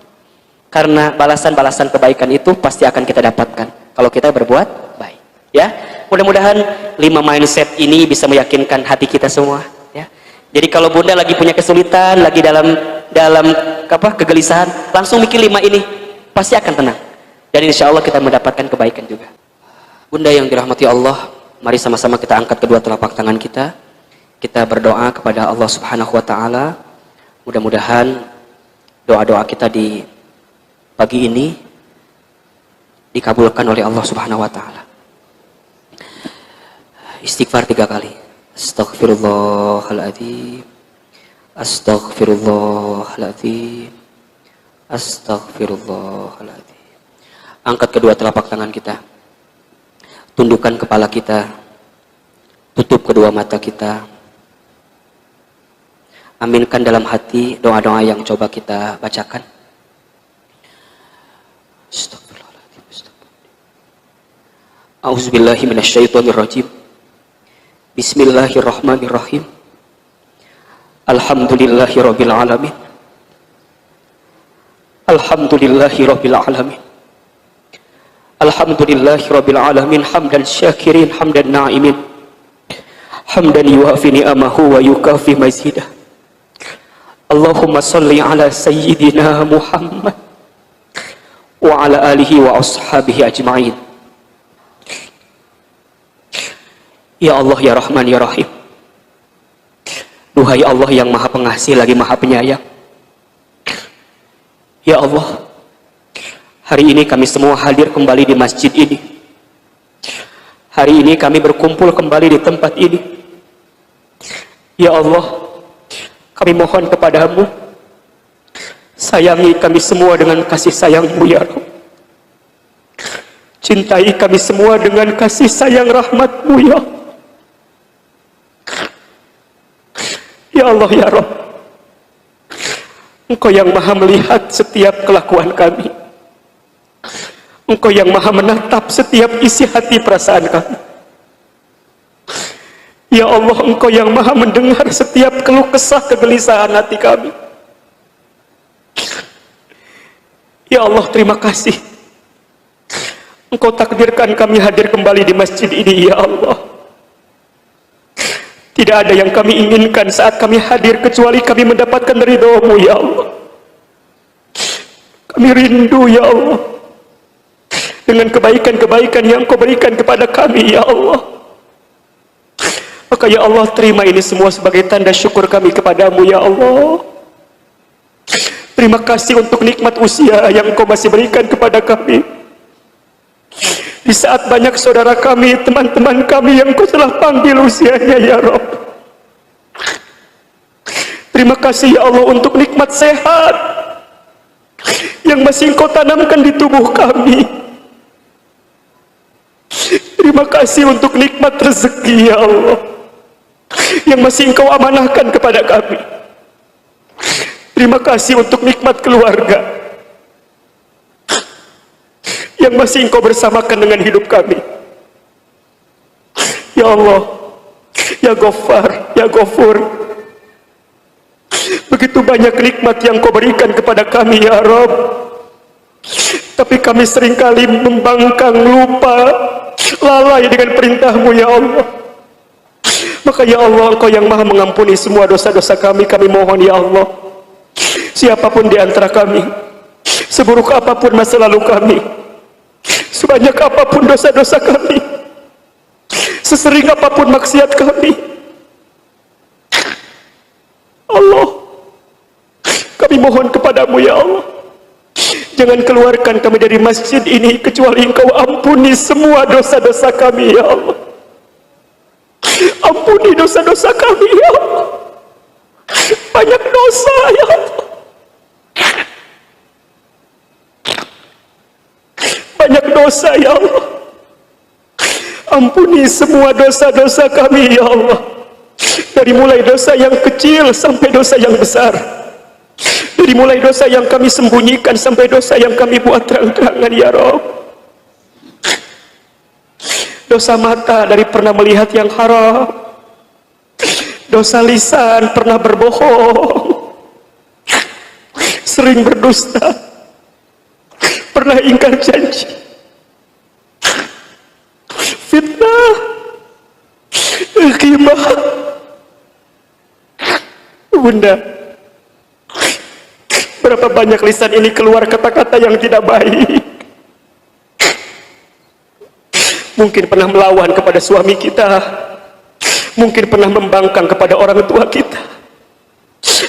Karena balasan-balasan kebaikan itu pasti akan kita dapatkan kalau kita berbuat baik. Ya, mudah-mudahan 5 mindset ini bisa meyakinkan hati kita semua. Ya. Jadi kalau Bunda lagi punya kesulitan, lagi dalam kegelisahan, langsung mikir 5 ini, pasti akan tenang. Dan insya Allah kita mendapatkan kebaikan juga. Bunda yang dirahmati Allah, mari sama-sama kita angkat kedua telapak tangan kita. Kita berdoa kepada Allah Subhanahu wa Ta'ala. Mudah-mudahan doa-doa kita di pagi ini dikabulkan oleh Allah Subhanahu wa Ta'ala. Istighfar 3 kali. Astaghfirullahaladzim. Astaghfirullahaladzim. Astaghfirullahaladzim. Angkat kedua telapak tangan kita. Tundukkan kepala kita. Tutup kedua mata kita. Aminkan dalam hati doa-doa yang coba kita bacakan. Astagfirullahaladzim. A'udzubillahi minasyaitonirrajim. Bismillahirrahmanirrahim. Alhamdulillahirabbil alamin. Alhamdulillahirabbil alamin. Alhamdulillahirabbil alamin hamdan syakirin hamdan na'imin hamdan yuwafi ni'amahu wa yukafi mazidah. Allahumma salli ala sayyidina Muhammad wa ala alihi wa ashabihi ajma'in. Ya Allah, ya Rahman, ya Rahim. Duhai Allah yang maha pengasih lagi maha penyayang. Ya Allah, hari ini kami semua hadir kembali di masjid ini. Hari ini kami berkumpul kembali di tempat ini. Ya Allah, kami mohon kepadamu, sayangi kami semua dengan kasih sayang-Mu ya Rabb. Cintai kami semua dengan kasih sayang rahmat-Mu ya Allah. Ya Allah ya Rabb, Engkau yang maha melihat setiap kelakuan kami. Engkau yang maha menatap setiap isi hati perasaan kami. Ya Allah, Engkau yang maha mendengar setiap keluh kesah kegelisahan hati kami. Ya Allah, terima kasih Engkau takdirkan kami hadir kembali di masjid ini ya Allah. Tidak ada yang kami inginkan saat kami hadir kecuali kami mendapatkan ridho-Mu ya Allah. Kami rindu ya Allah dengan kebaikan-kebaikan yang Kau berikan kepada kami ya Allah. Maka ya Allah, terima ini semua sebagai tanda syukur kami kepadamu ya Allah. Terima kasih untuk nikmat usia yang Kau masih berikan kepada kami. Di saat banyak saudara kami, teman-teman kami yang Kau telah panggil usianya ya Rabb. Terima kasih ya Allah untuk nikmat sehat yang masih Engkau tanamkan di tubuh kami. Terima kasih untuk nikmat rezeki ya Allah yang masih Engkau amanahkan kepada kami. Terima kasih untuk nikmat keluarga yang masih Engkau bersamakan dengan hidup kami. Ya Allah, ya Ghaffar, ya Ghafur, begitu banyak nikmat yang Kau berikan kepada kami ya Rabb, tapi kami seringkali membangkang, lupa, lalai dengan perintah-Mu ya Allah. Maka ya Allah, Engkau yang maha mengampuni semua dosa-dosa kami. Kami mohon ya Allah, siapapun di antara kami, seburuk apapun masa lalu kami, sebanyak apapun dosa-dosa kami, sesering apapun maksiat kami, Allah, kami mohon kepadamu ya Allah, jangan keluarkan kami dari masjid ini kecuali Engkau ampuni semua dosa-dosa kami ya Allah. Ampuni dosa-dosa kami ya Allah. Banyak dosa ya Allah, banyak dosa ya Allah. Ampuni semua dosa-dosa kami ya Allah, dari mulai dosa yang kecil sampai dosa yang besar, dari mulai dosa yang kami sembunyikan sampai dosa yang kami buat terang-terangan ya Rabb. Dosa mata dari pernah melihat yang haram, dosa lisan pernah berbohong, sering berdusta, pernah ingkar janji, fitnah, ghibah. Bunda, berapa banyak lisan ini keluar kata-kata yang tidak baik. Mungkin pernah melawan kepada suami kita, mungkin pernah membangkang kepada orang tua kita,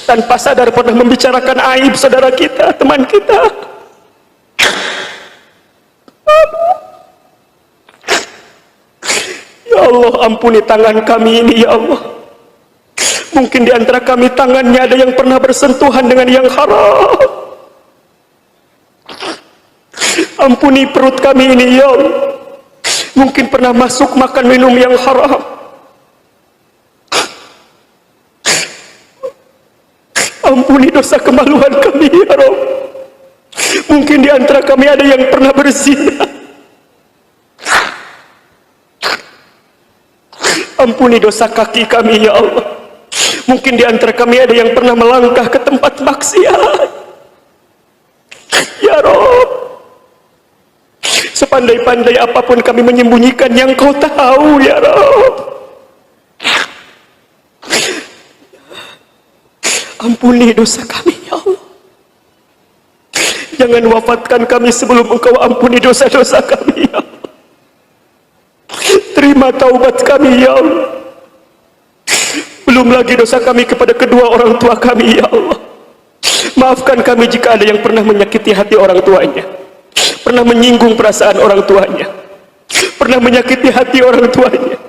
tanpa sadar pernah membicarakan aib saudara kita, teman kita. Ya Allah, ampuni tangan kami ini ya Allah. Mungkin di antara kami tangannya ada yang pernah bersentuhan dengan yang haram. Ampuni perut kami ini ya Allah, mungkin pernah masuk makan minum yang haram. Ampuni dosa kemaluan kami ya Rabb. Mungkin di antara kami ada yang pernah berzina. Ampuni dosa kaki kami ya Allah. Mungkin di antara kami ada yang pernah melangkah ke tempat maksiat. Ya Rabb, Sepandai-pandai apapun kami menyembunyikan, yang Kau tahu ya Rabb. Ampuni dosa kami ya Allah. Jangan wafatkan kami sebelum Engkau ampuni dosa-dosa kami ya Allah. Terima taubat kami ya Allah. Belum lagi dosa kami kepada kedua orang tua kami ya Allah. Maafkan kami jika ada yang pernah menyakiti hati orang tuanya, pernah menyinggung perasaan orang tuanya, pernah menyakiti hati orang tuanya,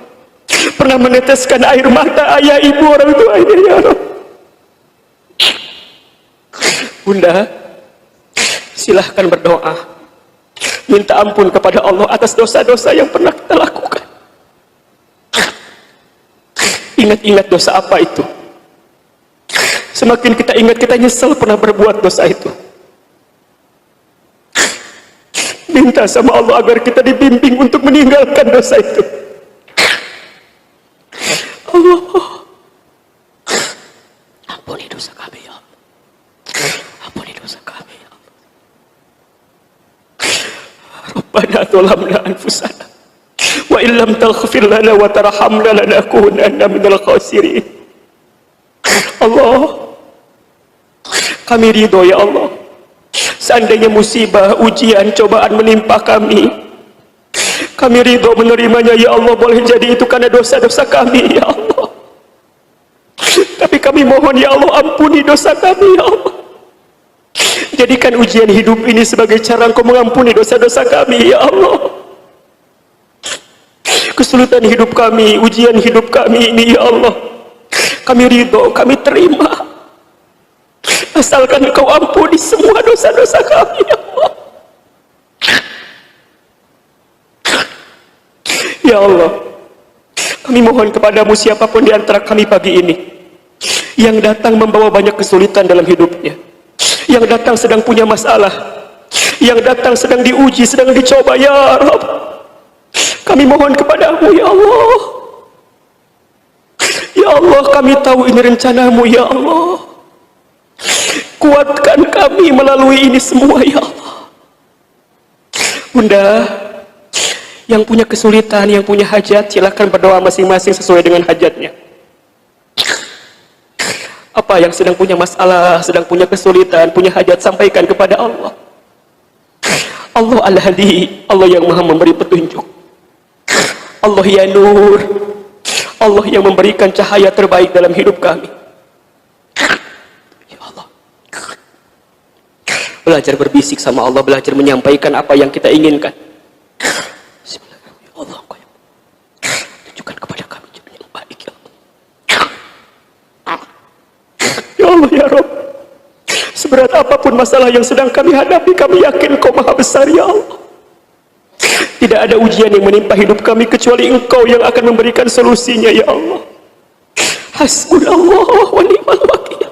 pernah meneteskan air mata ayah ibu orang tuanya ya Allah. Bunda, silahkan berdoa, minta ampun kepada Allah atas dosa-dosa yang pernah kita lakukan. Ingat-ingat dosa apa itu. Semakin kita ingat, kita nyesel pernah berbuat dosa itu. Minta sama Allah agar kita dibimbing untuk meninggalkan dosa itu. Allah, ampuni dosa kami ya Allah. Ampuni dosa kami ya Allah. Rabbana dzalamna anfusana wa illam taghfir lana wa tarhamna lanakunanna minal khasirin. Allah, kami ridho ya Allah. Seandainya musibah, ujian, cobaan menimpa kami, kami ridho menerimanya ya Allah. Boleh jadi itu karena dosa-dosa kami ya Allah. Tapi kami mohon ya Allah, ampuni dosa kami ya Allah. Jadikan ujian hidup ini sebagai cara Engkau mengampuni dosa-dosa kami ya Allah. Kesulitan hidup kami, ujian hidup kami ini ya Allah, kami ridho, kami terima, asalkan Engkau ampuni semua dosa-dosa kami ya Allah. Ya Allah, kami mohon kepadamu, siapapun di antara kami pagi ini yang datang membawa banyak kesulitan dalam hidupnya, yang datang sedang punya masalah, yang datang sedang diuji, sedang dicoba ya Rabb, kami mohon kepadamu ya Allah. Ya Allah, kami tahu ini rencanamu ya Allah. Kuatkan kami melalui ini semua ya Allah. Bunda, yang punya kesulitan, yang punya hajat, silakan berdoa masing-masing sesuai dengan hajatnya. Apa yang sedang punya masalah, sedang punya kesulitan, punya hajat, sampaikan kepada Allah. Allah Al-Hadi, Allah yang maha memberi petunjuk. Allah ya Nur, Allah yang memberikan cahaya terbaik dalam hidup kami. Ya Allah, belajar berbisik sama Allah, belajar menyampaikan apa yang kita inginkan. Bismillahirrahmanirrahim. Ya Allah, Engkau yang tunjukkan kepada kami jalan yang baik ya Allah. Ya Allah ya Rabb, seberat apapun masalah yang sedang kami hadapi, kami yakin Engkau maha besar ya Allah. Tidak ada ujian yang menimpa hidup kami kecuali Engkau yang akan memberikan solusinya ya Allah. Hasbunallah wa ni'mal wakil.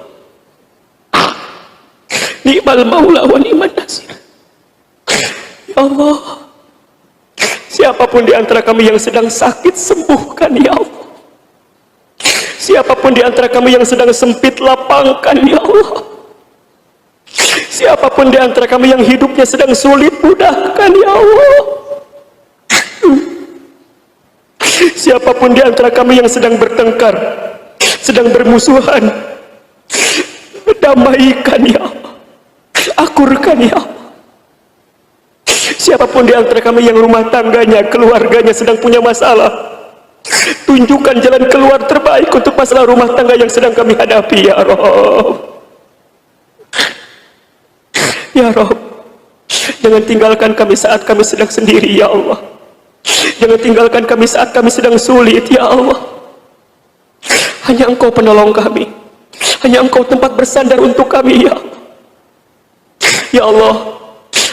Ni'mal maula wa ni'man nasir. Ya Allah, siapapun di antara kami yang sedang sakit, sembuhkan ya Allah. Siapapun di antara kami yang sedang sempit, lapangkan ya Allah. Siapapun di antara kami yang hidupnya sedang sulit, mudahkan ya Allah. Siapapun di antara kami yang sedang bertengkar, sedang bermusuhan, damaikan ya Allah, akurkan ya Allah. Siapapun di antara kami yang rumah tangganya, keluarganya sedang punya masalah, tunjukkan jalan keluar terbaik untuk masalah rumah tangga yang sedang kami hadapi ya Rabb. Ya Rabb, jangan tinggalkan kami saat kami sedang sendiri ya Allah. Jangan tinggalkan kami saat kami sedang sulit ya Allah. Hanya Engkau penolong kami, hanya Engkau tempat bersandar untuk kami ya Allah. Ya Allah,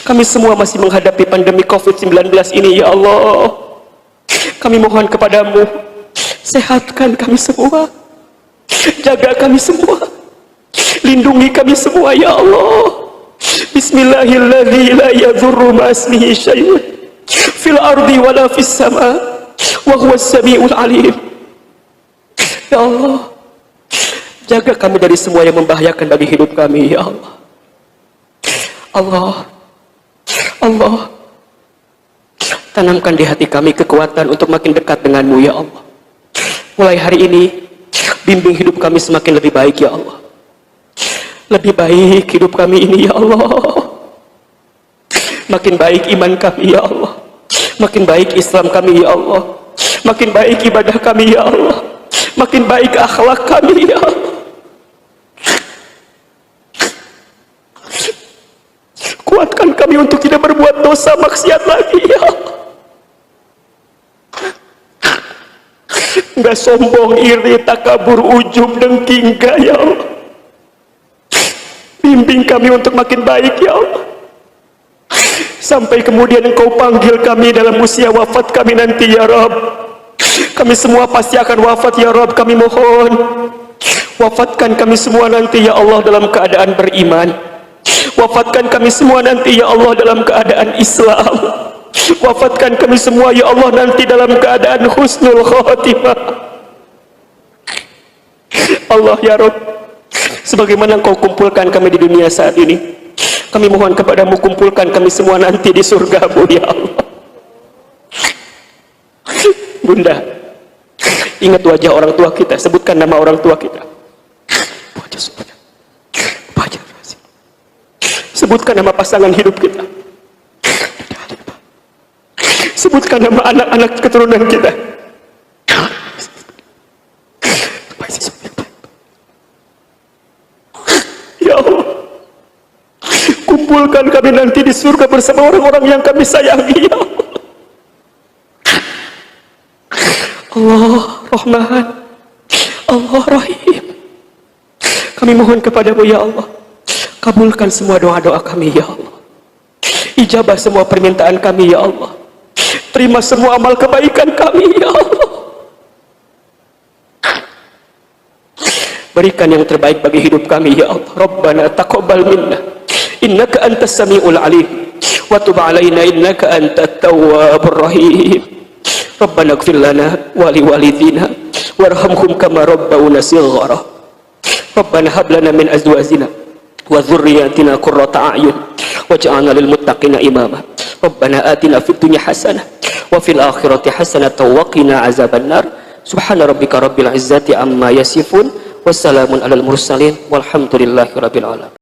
kami semua masih menghadapi pandemi COVID-19 ini ya Allah. Kami mohon kepadamu, sehatkan kami semua, jaga kami semua, lindungi kami semua ya Allah. Bismillahirrahmanirrahim. La yadhurru ma'asmihi syai'un fil ardi wala fis sama wa huwas samiul alim. Ya Allah, jaga kami dari semua yang membahayakan bagi hidup kami ya Allah. Allah, Allah, Tanamkan di hati kami kekuatan untuk makin dekat denganmu ya Allah. Mulai hari ini, bimbing hidup kami semakin lebih baik ya Allah. Lebih baik hidup kami ini ya Allah. Makin baik iman kami ya Allah. Makin baik Islam kami ya Allah. Makin baik ibadah kami ya Allah. Makin baik akhlak kami ya Allah. Kuatkan kami untuk tidak berbuat dosa maksiat lagi ya Allah. Enggak sombong, iri, takabur, ujub, dengki, enggak ya Allah. Bimbing kami untuk makin baik ya Allah. Sampai kemudian Engkau panggil kami dalam usia wafat kami nanti ya Rabb. Kami semua pasti akan wafat ya Rabb, kami mohon. Wafatkan kami semua nanti ya Allah dalam keadaan beriman. Wafatkan kami semua nanti ya Allah dalam keadaan Islam. Wafatkan kami semua ya Allah nanti dalam keadaan husnul khatimah. Allah ya Rabb, sebagaimana Engkau kumpulkan kami di dunia saat ini, kami mohon kepadamu, kumpulkan kami semua nanti di surgamu ya Allah. Bunda, ingat wajah orang tua kita, sebutkan nama orang tua kita. Sebutkan nama pasangan hidup kita. Sebutkan nama anak-anak keturunan kita. Ya Allah, kumpulkan kami nanti di surga bersama orang-orang yang kami sayangi ya Allah. Allah Rahman, Allah Rahim. Kami mohon kepadamu ya Allah, kabulkan semua doa-doa kami ya Allah. Ijabah semua permintaan kami ya Allah. Terima semua amal kebaikan kami ya Allah. Berikan yang terbaik bagi hidup kami ya Allah. Rabbana taqabbal minna innaka antas samiul alim wa tub alaina innaka antat tawwabur rahim. Rabbana ighfir lana wa liwalidina warhamhum kama rabbawna shighara. Rabbana hab lana min azwajina wa dhurriyyatina qurrata a'yun waj'alna lil muttaqina imama. Rabbana atina fid dunya hasanah wa fil akhirati hasanatan wa qina azabannar. Subhana rabbika rabbil izzati amma yasifun wassalamun alal mursalin walhamdulillahi rabbil alamin.